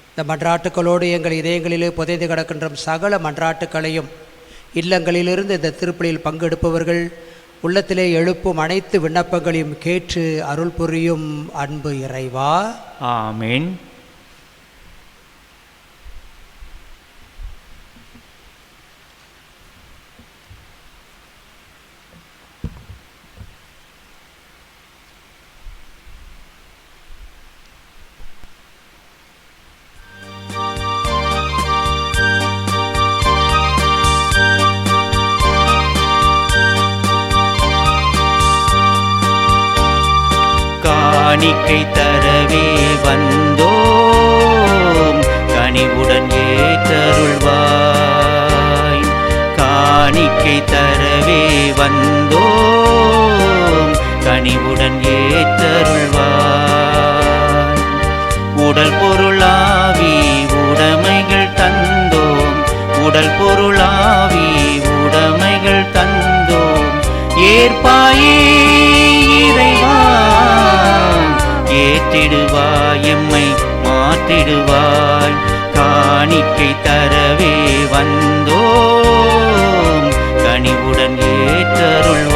இந்த மன்றாட்டுக்களோடு எங்கள் இதயங்களிலே புதைந்து கிடக்கின்ற சகல மன்றாட்டுக்களையும் இல்லங்களிலிருந்து இந்த திருப்பலியில் பங்கெடுப்பவர்கள் உள்ளத்திலே எழுப்பும் அனைத்து விண்ணப்பங்களையும் கேட்டு அருள் புரியும் அன்பு இறைவா. ஆமேன். காணிக்கை தரவே வந்தோம், கனிவுடன் ஏற்றருள்வாய். காணிக்கை தரவே வந்தோம், கனிவுடன் ஏற்றருள்வாய். உடல் பொருளாவி உடைமைகள் தந்தோம், உடல் பொருளாவி உடைமைகள் தந்தோம். ஏற்பாயே இறைவா, ஏற்றிடுவாய், எம்மை மாற்றிடுவாய். காணிக்கை தரவே வந்தோம், கனிவுடன் ஏற்றருள்வாய்.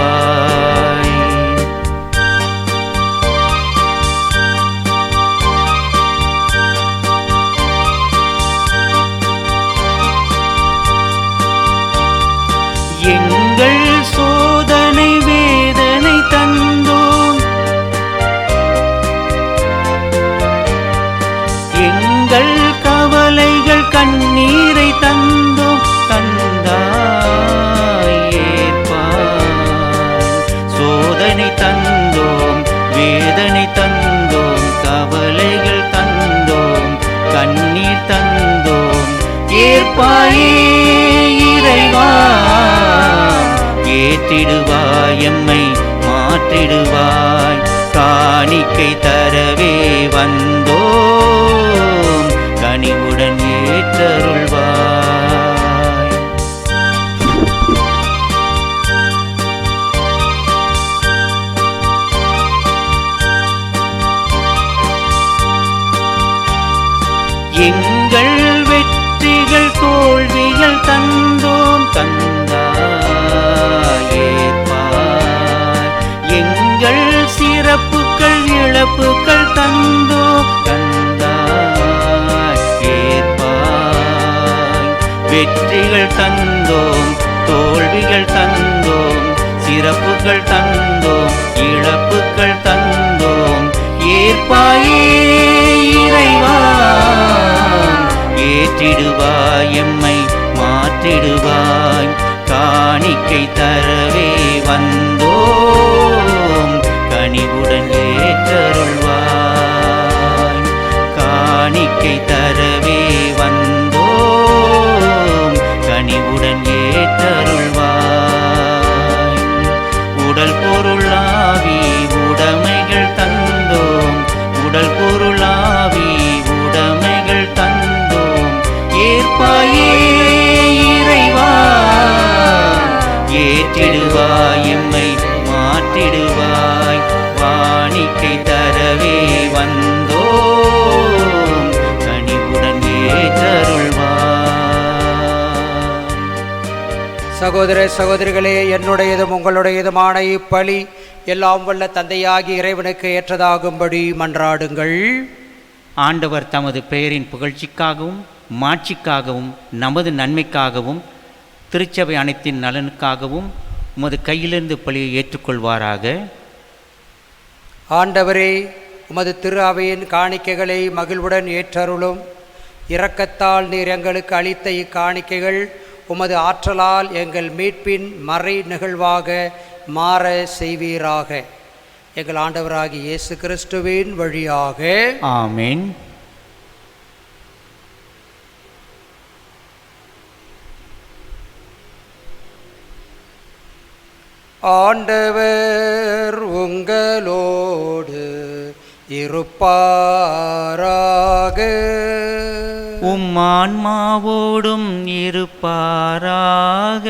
வேதனை தந்தோம், வேதனை தந்தோம், கவலைகள் தந்தோம், கண்ணீர் தந்தோம். ஏற்பாயே இறைவா, ஏற்றிடுவாய் எம்மை மாற்றிடுவாய். காணிக்கை தரவே வந்தோம், கனிவுடன் ஏற்றருள்வாய். எங்கள் வெற்றிகள் தோல்விகள் தந்தோம், தந்தாய் ஏற்பாய். எங்கள் சிறப்புகள் இழப்புகள் தந்தோம், தந்தாய் ஏற்பாய். வெற்றிகள் தந்தோம், தோல்விகள் தந்தோம், சிறப்புகள் தந்தோம், இழப்புகள் தந்தோம். ஏற்பாயே இறைவா, ஏற்றிடுவாய் எம்மை மாற்றிடுவாய். காணிக்கை தரவே வந்தோம், கனிவுடன் ஏற்றருள்வாய். காணிக்கை தரவே வந்தோம், கனிவுடன் ஏற்றருள்வாய். உடல் பொருளாவி உடைமைகள் தந்தோம், உடல் பொருளாவி உடைமைகள் தந்தோம். ஏற்பாயே இறைவா, ஏற்றிடுவாய் எம்மை மாற்றிடுவாய். வாணிக்கை தரவே வந்தோம், கனிவுடன் ஏற்றருள்வாய். சகோதர சகோதரிகளே, என்னுடையதும் உங்களுடையதுமான இப்பலி எல்லாம் வல்ல தந்தையாகி இறைவனுக்கு ஏற்றதாகும்படி மன்றாடுங்கள். ஆண்டவர் தமது பெயரின் புகழ்ச்சிக்காகவும் மாட்சிக்காகவும் நமது நன்மைக்காகவும் திருச்சபை அனைத்தின் நலனுக்காகவும் உமது கையிலிருந்து பலியை ஏற்றுக்கொள்வாராக. ஆண்டவரே, உமது திரு அவையின் காணிக்கைகளை மகிழ்வுடன் ஏற்றருளும். இரக்கத்தால் நீர் எங்களுக்கு அளித்த இக்காணிக்கைகள் உமது ஆற்றலால் எங்கள் மீட்பின் மறை நிகழ்வாக மாற செய்வீராக. எங்கள் ஆண்டவராகிய இயேசு கிறிஸ்துவின் வழியாக. ஆமென். ஆண்டவர் உங்களோடு இருப்பாராக. உம்மான்மாவோடும் இருப்பாராக.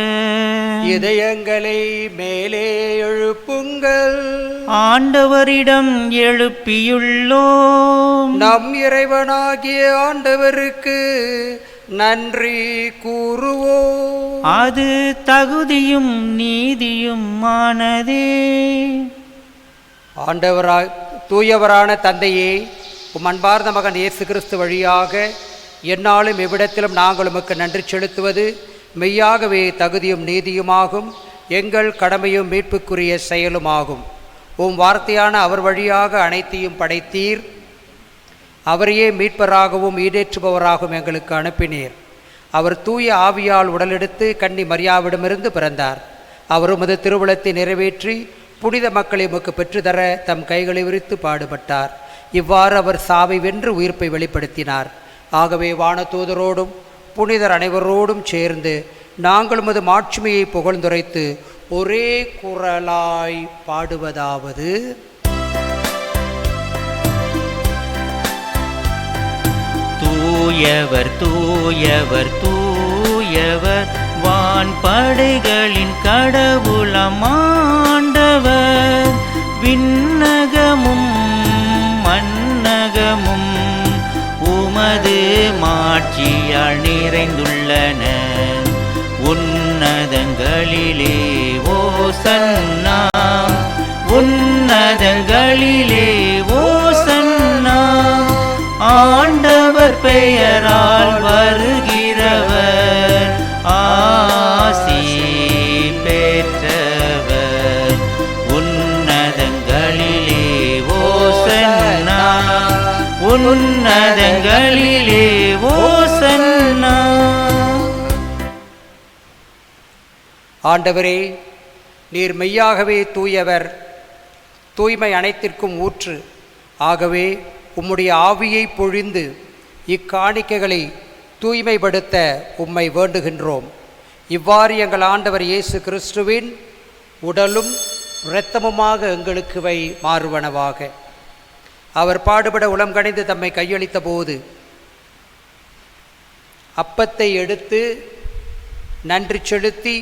இதயங்களை மேலே எழுப்புங்கள். ஆண்டவரிடம் எழுப்பியுள்ளோம். நம் இறைவனாகிய ஆண்டவருக்கு நன்றி கூறுவோம். அது தகுதியும் நீதியுமானதே. தூயவரான தந்தையே, உம் அன்பார்ந்த மகன் இயேசு கிறிஸ்து வழியாக எந்நாளும் எவ்விடத்திலும் நாங்கள் உமக்கு நன்றி செலுத்துவது மெய்யாகவே தகுதியும் நீதியுமாகும், எங்கள் கடமையும் மீட்புக்குரிய செயலுமாகும். உம் வார்த்தையான அவர் வழியாக அனைத்தையும் படைத்தீர். அவரையே மீட்பராகவும் ஈடேற்றுபவராகவும் எங்களுக்கு அனுப்பினீர். அவர் தூய ஆவியால் உடலெடுத்து கன்னி மரியாவிடமிருந்து பிறந்தார். அவர் உமது திருவுளத்தை நிறைவேற்றி புனித மக்களை உமக்கு பெற்றுத்தர தம் கைகளை விரித்து பாடுபட்டார். இவ்வாறு அவர் சாவை வென்று உயிர்ப்பை வெளிப்படுத்தினார். ஆகவே வானதூதரோடும் புனிதர் அனைவரோடும் சேர்ந்து நாங்கள் உமது மாட்சிமையை புகழ்ந்துரைத்து ஒரே குரலாய் பாடுவதாவது: தூயவர் தூயவர் தூயவர், வான்படைகளின் கடவுளமாண்டவர். விண்ணகமும் மண்ணகமும் உமது மாட்சியால் நிறைந்துள்ளன. உன்னதங்களிலே ஓசன்னா, உன்னதங்களிலே ஓசன்னா. ஆண்டவர் பெயரால் வருகிறவர் ஆசி பெற்றவர். உன்னதங்களிலே ஓசன்னா, உன்னதங்களிலே ஓசன்னா. ஆண்டவரே, நீர் மெய்யாகவே தூயவர், தூய்மை அனைத்திற்கும் ஊற்று. ஆகவே உம்முடைய ஆவியை பொழிந்து இக்காணிக்கைகளை தூய்மைப்படுத்த உம்மை வேண்டுகின்றோம். இவ்வாறு எங்கள் ஆண்டவர் இயேசு கிறிஸ்துவின் உடலும் இரத்தமுமாக எங்களுக்கு வை மாறுவனவாக. அவர் பாடுபட உளம் கனிந்து தம்மை கையளித்த போது அப்பத்தை எடுத்து நன்றி செலுத்தி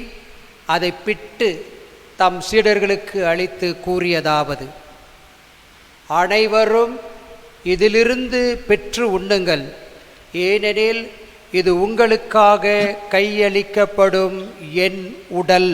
அதை பிட்டு தம் சீடர்களுக்கு அளித்து கூறியதாவது: அனைவரும் இதிலிருந்து பெற்று உண்ணுங்கள், ஏனெனில் இது உங்களுக்காக கையளிக்கப்படும் என் உடல்.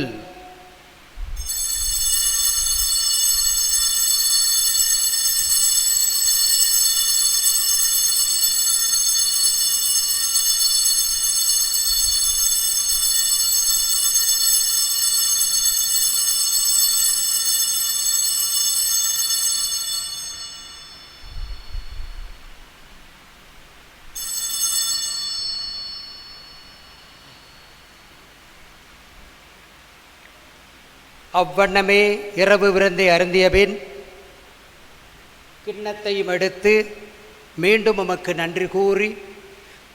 அவ்வண்ணமே இரவு விருந்தை அருந்தியபின் கிண்ணத்தையும் எடுத்து மீண்டும் உமக்கு நன்றி கூறி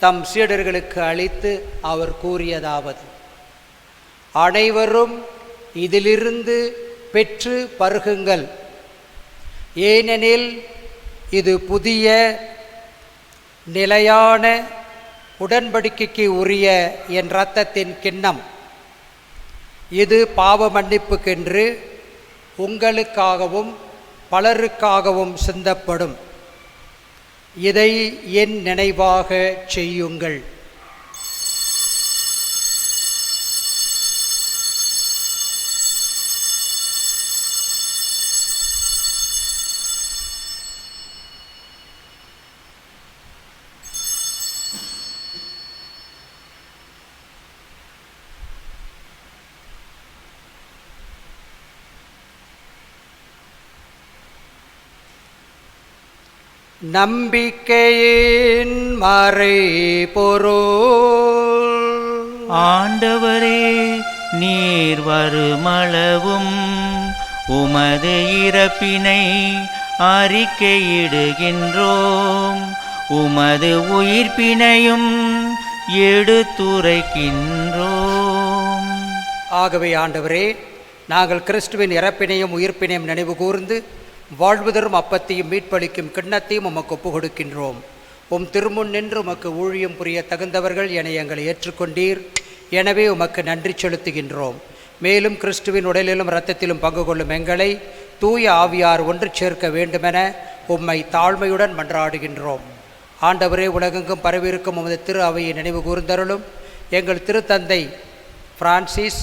தம் சீடர்களுக்கு அளித்து அவர் கூறியதாவது: அனைவரும் இதிலிருந்து பெற்று பருகுங்கள், ஏனெனில் இது புதிய நிலையான உடன்படிக்கைக்கு உரிய என் இரத்தத்தின் கிண்ணம். இது பாவ மன்னிப்புக்கென்று உங்களுக்காகவும் பலருக்காகவும் சிந்தப்படும். இதை என் நினைவாக செய்யுங்கள். நம்பிக்கையின் மறைபொருள். ஆண்டவரே, நீர் வருமளவும் உமது இறப்பினை அறிக்கையிடுகின்றோம், உமது உயிர்ப்பினையும் எடுத்துரைக்கின்றோம். ஆகவே ஆண்டவரே, நாங்கள் கிறிஸ்துவின் இறப்பினையும் உயிர்ப்பினையும் நினைவு கூர்ந்து வாழ்வுதரும் அப்பத்தையும் மீட்பளிக்கும் கிண்ணத்தையும் உமக்கு ஒப்பு கொடுக்கின்றோம். உம் திருமுன் நின்று உமக்கு ஊழியம் புரிய தகுந்தவர்கள் என எங்களை ஏற்றுக்கொண்டீர். எனவே உமக்கு நன்றி செலுத்துகின்றோம். மேலும் கிறிஸ்துவின் உடலிலும் இரத்தத்திலும் பங்கு கொள்ளும் எங்களை தூய ஆவியார் ஒன்று சேர்க்க வேண்டுமென உம்மை தாழ்மையுடன் மன்றாடுகின்றோம். ஆண்டவரே, உலகெங்கும் பரவியிருக்கும் உமது திரு அவையை நினைவு கூர்ந்தருளும். எங்கள் திருத்தந்தை பிரான்சிஸ்,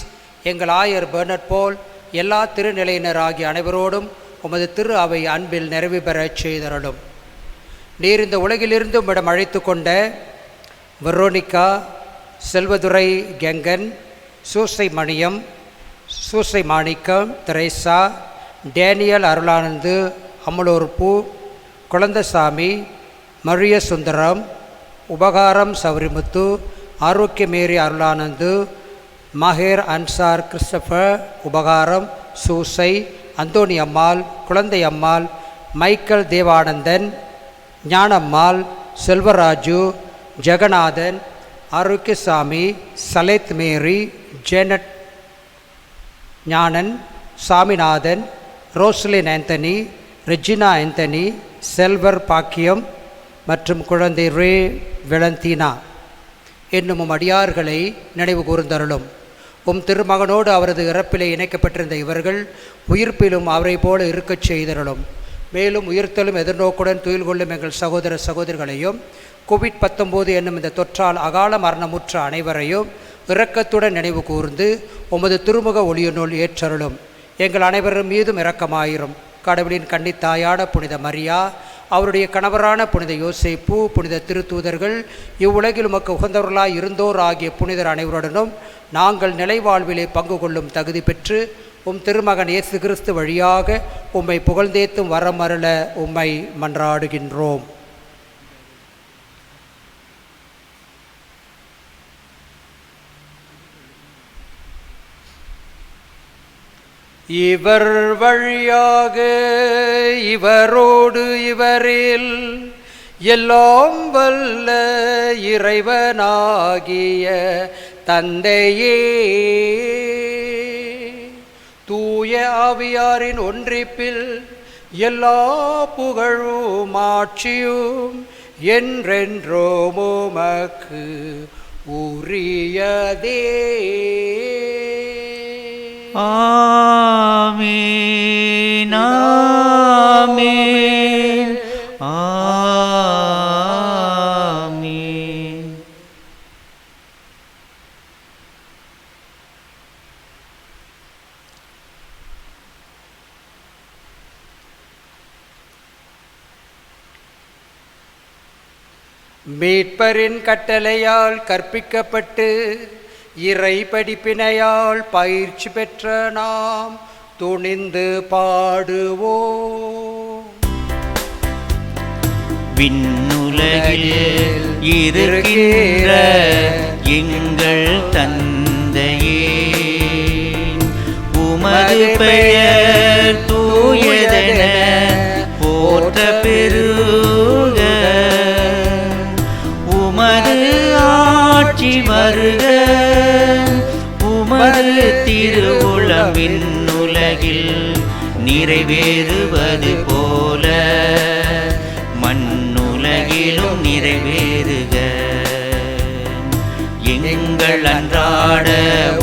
எங்கள் ஆயர் பெர்னட் போல், எல்லா திருநிலையினர் ஆகிய அனைவரோடும் உமது திரு அவை அன்பில் நிறைவு பெறச் செய்தருளும். நீர் இந்த உலகிலிருந்து உம்மிடம் அழைத்து கொண்ட Veronica, Selvadurai Kengan, Soosai Maniam, Soosai Manickam, Theresa, Daniel Arulanandu, Amalur Poo, Kulandaisamy, Mariya Sundaram, Upakaram Sowrimuthu, Arokiyamary Arulanandu, Maher Ansar Christopher, Upakaram, Soosai, Anthony Ammal, Kuzhandai Ammal, Michael Devanandan, Gnanammal, Selvaraju, Jeganathan, Arokiasamy, Salette Mary, Janet Gnanan, Saminathan, Roslin Anthony, Regina Anthony, Selvar Bakkiyam மற்றும் குழந்தை ரே வெலந்தீனா என்னும் அடியார்களை நினைவு கூர்ந்தருளும். உம் திருமகனோடு அவரது இறப்பிலே இணைக்கப்பட்டிருந்த இவர்கள் உயிர்ப்பிலும் அவரை போல இருக்கச் செய்தருளும். மேலும் உயிர்த்தலும் எதிர்நோக்குடன் துயில் கொள்ளும் எங்கள் சகோதர சகோதரிகளையும் கோவிட்-19 என்னும் இந்த தொற்றால் அகால மரணமுற்ற அனைவரையும் இரக்கத்துடன் நினைவு கூர்ந்து உமது திருமுக ஒளியினுள் ஏற்றருளும். எங்கள் அனைவரும் மீதும் இரக்கமாயிரும். கடவுளின் கன்னித்தாயான புனித மரியா, அவருடைய கணவரான புனித யோசேப்பு, புனித திருத்தூதர்கள், இவ்வுலகில் உமக்கு உகந்தவர்களாய் இருந்தோர் ஆகிய புனிதர் அனைவருடனும் நாங்கள் நிலைவாழ்விலே பங்கு கொள்ளும் தகுதி பெற்று உம் திருமகன் இயேசு கிறிஸ்து வழியாக உம்மை புகழ்ந்தேத்தும் வரமருள உம்மை மன்றாடுகின்றோம். இவர் வழியாக இவரோடு இவரில் எல்லாம் வல்ல இறைவனாகிய தந்தையே, தூய ஆவியாரின் ஒன்றிப்பில் எல்லா புகழும் ஆட்சியும் என்றென்றும் உமக்கு உரியதே. ஆமென், ஆமென், ஆமென். மீட்பரின் கட்டளையால் கற்பிக்கப்பட்டு இறை படிப்பினையால் பயிற்சி பெற்ற நாம் துணிந்து பாடுவோம். விண்ணுலகில் இருக்கின்ற எங்கள் தந்தையே, உமது பெயர் தூயதென போற்ற பெருக, உமது ஆட்சி வருக, உமது திருவுளம் விண்ணுலகில் நிறைவேறுவது போல மண்ணுலகிலும் நிறைவேறுக. எங்கள் அன்றாட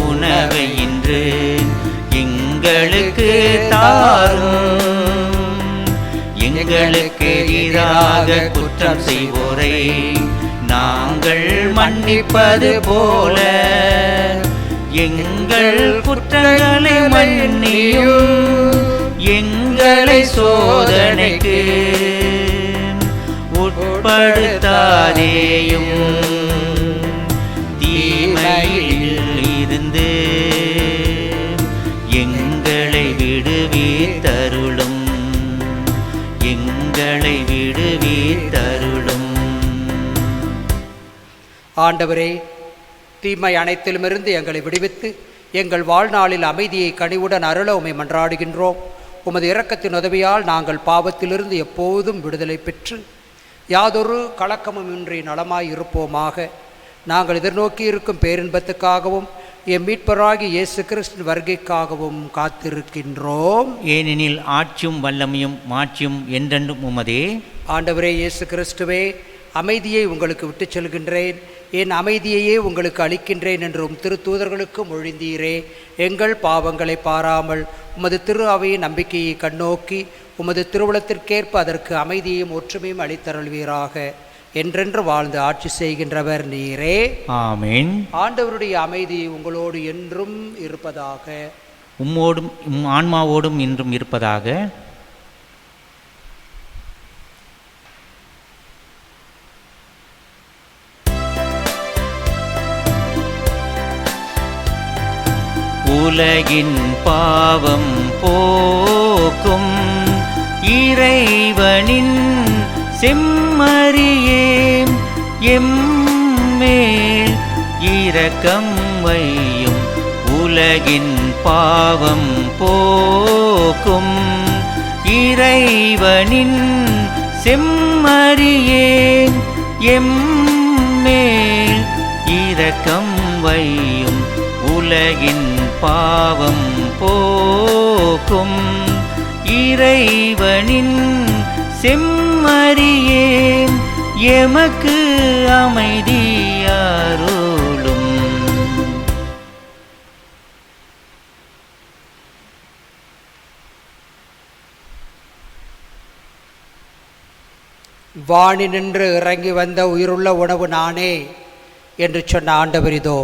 உணவை இன்று எங்களுக்கு தாரும், எங்களுக்கு எதிராக குற்றம் செய்வோரை நாங்கள் மன்னிப்பது போல எங்கள் குற்றங்களை மன்னியும், எங்களை சோதனைக்கு உட்படுத்தாதேயும், தீமையில் இருந்து எங்களை விடுவித்தருளும், எங்களை விடுவித்தருளும். ஆண்டவரே, தீமை அனைத்திலுமிருந்து எங்களை விடுவித்து எங்கள் வாழ்நாளில் அமைதியை கனிவுடன் அருள உம்மை மன்றாடுகின்றோம். உமது இரக்கத்தின் உதவியால் நாங்கள் பாவத்திலிருந்து எப்போதும் விடுதலை பெற்று யாதொரு கலக்கமுமின்றி நலமாய் இருப்போமாக. நாங்கள் எதிர்நோக்கி இருக்கும் பேரின்பத்துக்காகவும் எம் மீட்பராகி இயேசு கிறிஸ்துவின் வருகைக்காகவும் காத்திருக்கின்றோம். ஏனெனில் ஆட்சியும் வல்லமையும் மாட்சியும் என்றென்றும் உமதே. ஆண்டவரே இயேசு கிறிஸ்துவே, அமைதியை உங்களுக்கு விட்டுச் செல்கின்றேன், என் அமைதியையே உங்களுக்கு அளிக்கின்றேன் என்றும் திருத்தூதர்களுக்கு மொழிந்தீரே. எங்கள் பாவங்களை பாராமல் உமது திரு அவையின் நம்பிக்கையை கண்ணோக்கி உமது திருவுளத்திற்கேற்ப அதற்கு அமைதியையும் ஒற்றுமையும் அளித்தருள்வீராக. என்றென்று வாழ்ந்து ஆட்சி செய்கின்றவர் நீரே. ஆமென். ஆண்டவருடைய அமைதி உங்களோடு என்றும் இருப்பதாக. உம்மோடும் உம் ஆன்மாவோடும் இன்றும் இருப்பதாக. உலகின் பாவம் போக்கும் இறைவனின் செம்மறியே, எம்மேல் இரக்கம் வையும். உலகின் பாவம் போக்கும் இறைவனின் செம்மறியே, எம்மேல் இரக்கம் வையும். உலகின் பாவம் போக்கும் இறைவனின் செம்மறியே, எமக்கு அமைதியாருளும். வாணி நின்று இறங்கி வந்த உயிருள்ள உணவு நானே என்று சொன்ன ஆண்டவர் இதோ,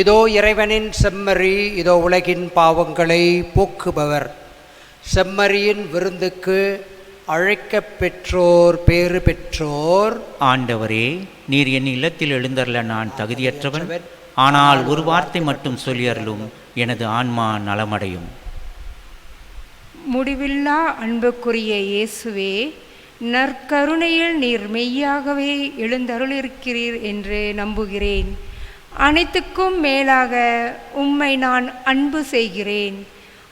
இதோ இறைவனின் செம்மறி, இதோ உலகின் பாவங்களை போக்குபவர். செம்மறியின் விருந்துக்கு அழைக்கப் பெற்றோர் பேறு பெற்றோர். ஆண்டவரே, நீர் என் இல்லத்தில் எழுந்தருள நான் தகுதியற்றவன், ஆனால் ஒரு வார்த்தை மட்டும் சொல்லியருளும், எனது ஆன்மா நலமடையும். முடிவில்லா அன்புக்குரிய இயேசுவே, நற்கருணையில் நீர் மெய்யாகவே எழுந்தருளிருக்கிறீர் என்று நம்புகிறேன். அனைத்துக்கும் மேலாக உம்மை நான் அன்பு செய்கிறேன்.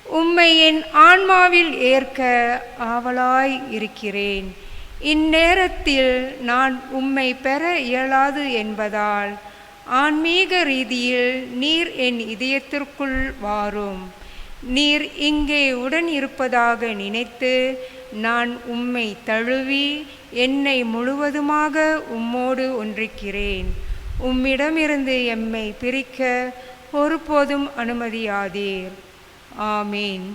உம்மை என் ஆன்மாவில் ஏற்க ஆவலாய் இருக்கிறேன். இந்நேரத்தில் நான் உம்மை பெற இயலாது என்பதால் ஆன்மீக ரீதியில் நீர் என் இதயத்திற்குள் வாரும். நீர் இங்கே உடன் இருப்பதாக நினைத்து நான் உம்மை தழுவி என்னை முழுவதுமாக உம்மோடு ஒன்றிக்கிறேன். உம்மிடமிருந்து எம்மை பிரிக்க ஒருபோதும் அனுமதியாதீர். ஆமீன்.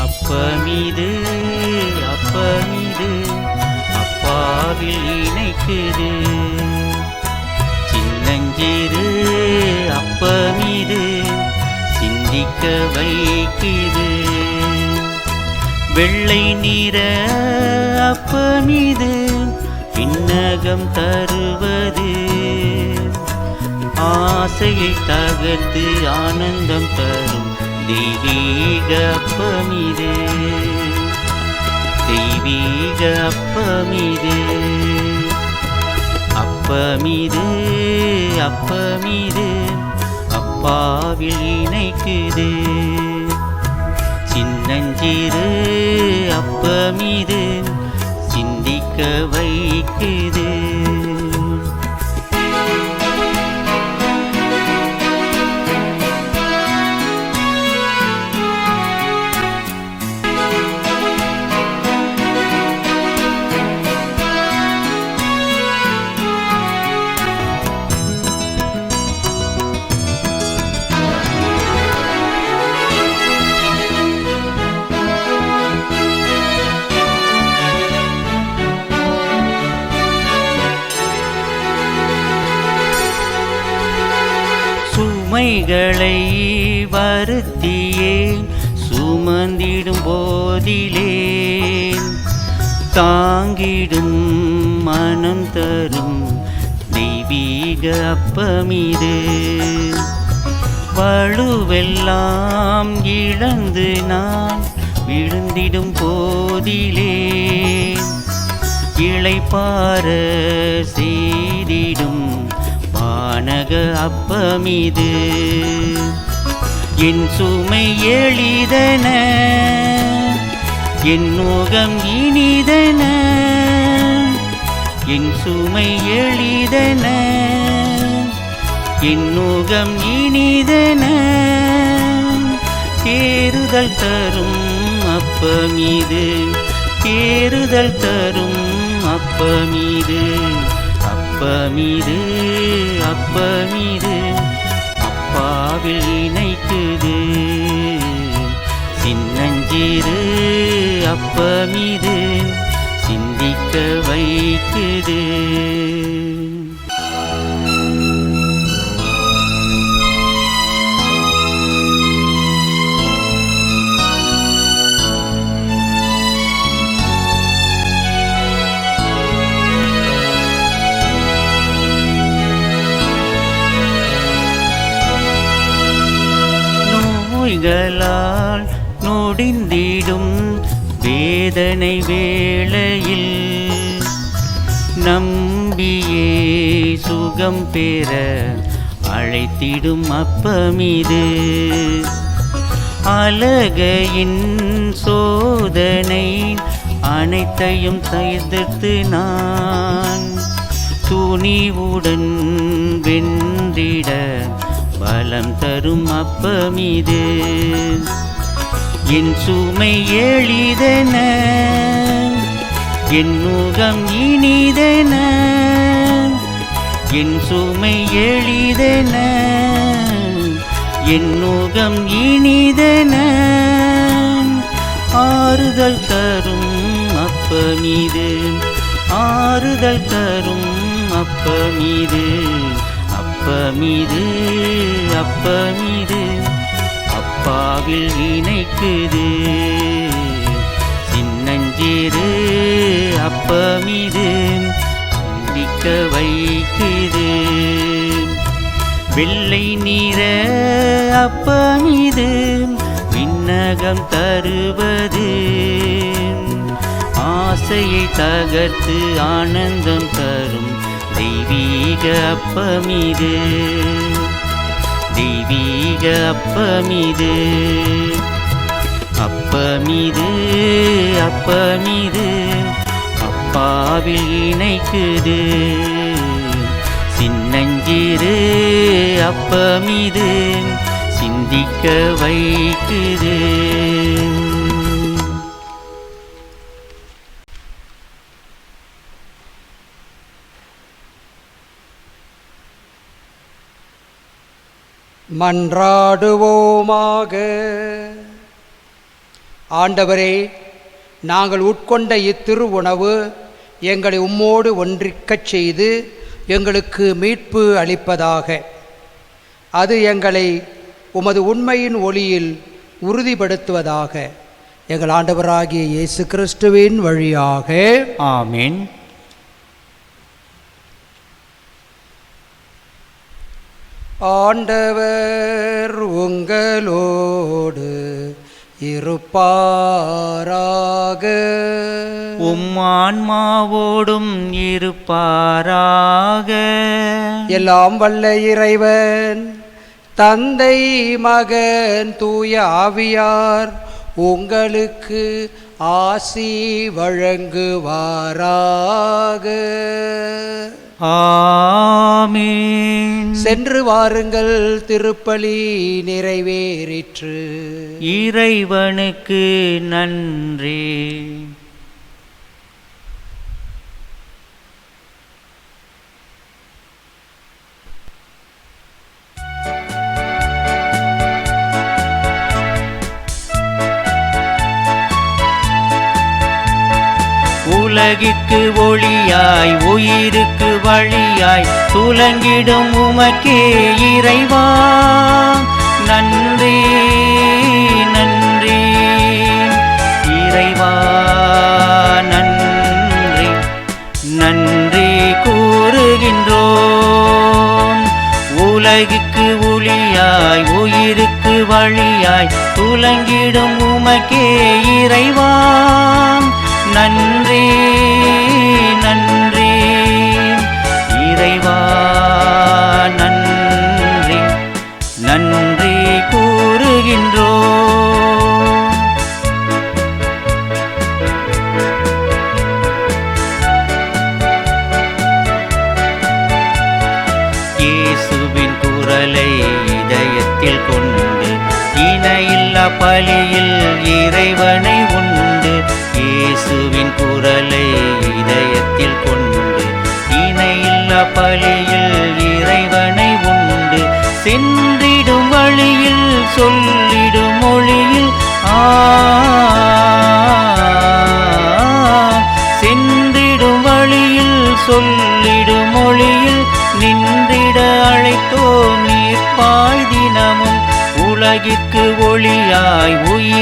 அப்பமீது அப்பாவில் இணைக்குது. சின்னஞ்சிறு அப்பமீது சிந்திக்க வைக்குது. வெள்ளை நிற அப்பமீது விண்ணகம் தருவது. ஆசையை தகர்த்து ஆனந்தம் தரும் தெய்வீக அப்பமிது. தெய்வீக அப்பமிது. அப்பமிது அப்பாவில் இணைக்குது. சின்னஞ்சிறு அப்பமிது சிந்திக்க வைக்குது. சுமைகளை வருத்தியே சுமந்திடும் போதிலே தாங்கிடும் மனம் தரும் தெய்வீக அப்பமிது. வலுவெல்லாம் இழந்து நான் விழுந்திடும் போதிலே இளைப்பாற செய்திடும் வானக அப்பமிது. என் சுமை எளிதன என் நோகம் இனிதன. என் சுமை எளிதன என் நோகம் இனிதன. தேறுதல் தரும் அப்பமிது. தேறுதல் தரும் அப்பமிது. அப்பமிது அப்பாவில் இணைக்குது. சின்னஞ்சிறு அப்பமீது சிந்திக்க வைக்குது. நோய்களால் நொடிந்திடும் வேதனை வேளையில் நம்பியே சுகம் பெற அழைத்திடும் அப்பமிது. அலகையின் சோதனை அனைத்தையும் எதிர்த்து நான் துணிவுடன் வென்றிட பலம் தரும் அப்பமிது. என் சுமை எளிதென என் நுகம் இனிதென, என் சுமை எளிதென என் நுகம் இனிதென, ஆறுதல் தரும் அப்பமிது. ஆறுதல் தரும் அப்பமிது. அப்பமிது அப்பமிது அப்பாவில் இணைக்குது. சின்னஞ்சிறு அப்பமிது சிந்திக்க வைக்குது. வெள்ளை நிற அப்பமிது விண்ணகம் தருவது. ஆசையை தகர்த்து ஆனந்தம் தரும் தெய்வீக அப்பமிது. தெய்வீக அப்பமிது. அப்பமிது அப்பமிது அப்பாவில் இணைக்குது. சின்னஞ்சிறு அப்பமிது சிந்திக்க வைக்குது. மன்றாடுவோமாக. ஆண்டவரே, நாங்கள் உட்கொண்ட இத்திரு உணவு எங்களை உம்மோடு ஒன்றிக்கச் செய்து எங்களுக்கு மீட்பு அளிப்பதாக. அது எங்களை உமது உண்மையின் ஒளியில் உறுதிப்படுத்துவதாக. எங்கள் ஆண்டவராகிய இயேசு கிறிஸ்துவின் வழியாக. ஆமென். ஆண்டவர் உங்களோடு இருப்பாராக. உம் ஆன்மாவோடும் இருப்பாராக. எல்லாம் வல்ல இறைவன் தந்தை, மகன், தூய ஆவியார் உங்களுக்கு ஆசி வழங்குவாராக. ஆமென். சென்று வாருங்கள், திருப்பலி நிறைவேறிற்று. இறைவனுக்கு நன்றி. உலகிற்கு ஒளியாய் உயிருக்கு வழியாய் துலங்கிடும் உமக்கே இறைவா நன்றி நன்றி. இறைவா நன்றி நன்றி கூறுகின்றோம். உலகிற்கு ஒளியாய் உயிருக்கு வழியாய் துலங்கிடும் உமக்கே இறைவா நன்றி நன்றி. இறைவா நன்றி நன்றி கூறுகின்றோம். இயேசுவின் குரலை இதயத்தில் கொண்டு இணையில்லா பலியில் இறைவனை உண்டு. இயேசுவின் குரலை இதயத்தில் கொண்டு இணையில்லா பலியில் இறைவனை உண்டு. சென்றிட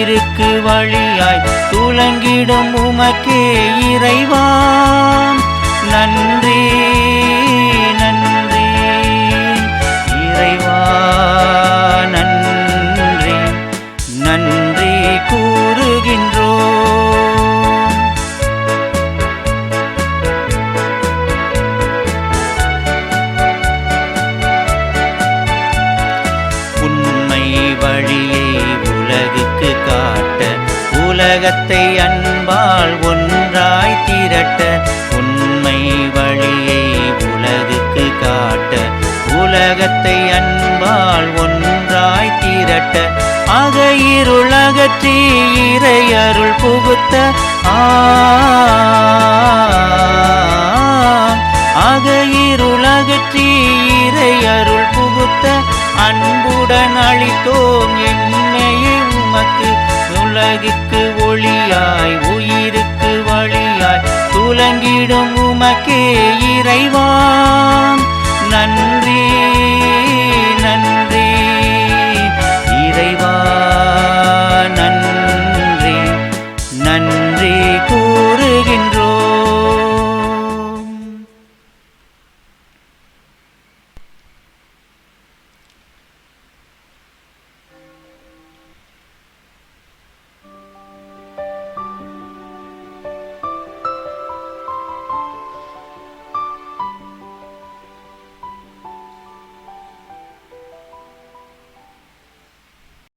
உயிருக்கு வழியாய் துலங்கிடும் உமக்கே இறைவா நன்றி நன்றி இறைவா நன்றி நன்றி கூறுகின்றோம். உண்மை வழியை உலகுக்கு காட்ட உலகத்தை அன்பால் ஒன்றாய் திரட்ட உண்மை வழியை உலகுக்கு காட்ட உலகத்தை அன்பால் ஒன்றாய் திரட்ட அகையிருளகற்றி இறையருள் புகுத்த அகையிருளகற்றி இறையருள் புகுத்த அன்புடன் அளித்தோம் என்னையே உமக்கு உலகிற்கு ஒளியாய் உயிருக்கு வழியாய் துலங்கிடும் உமக்கே இறைவா நன்றி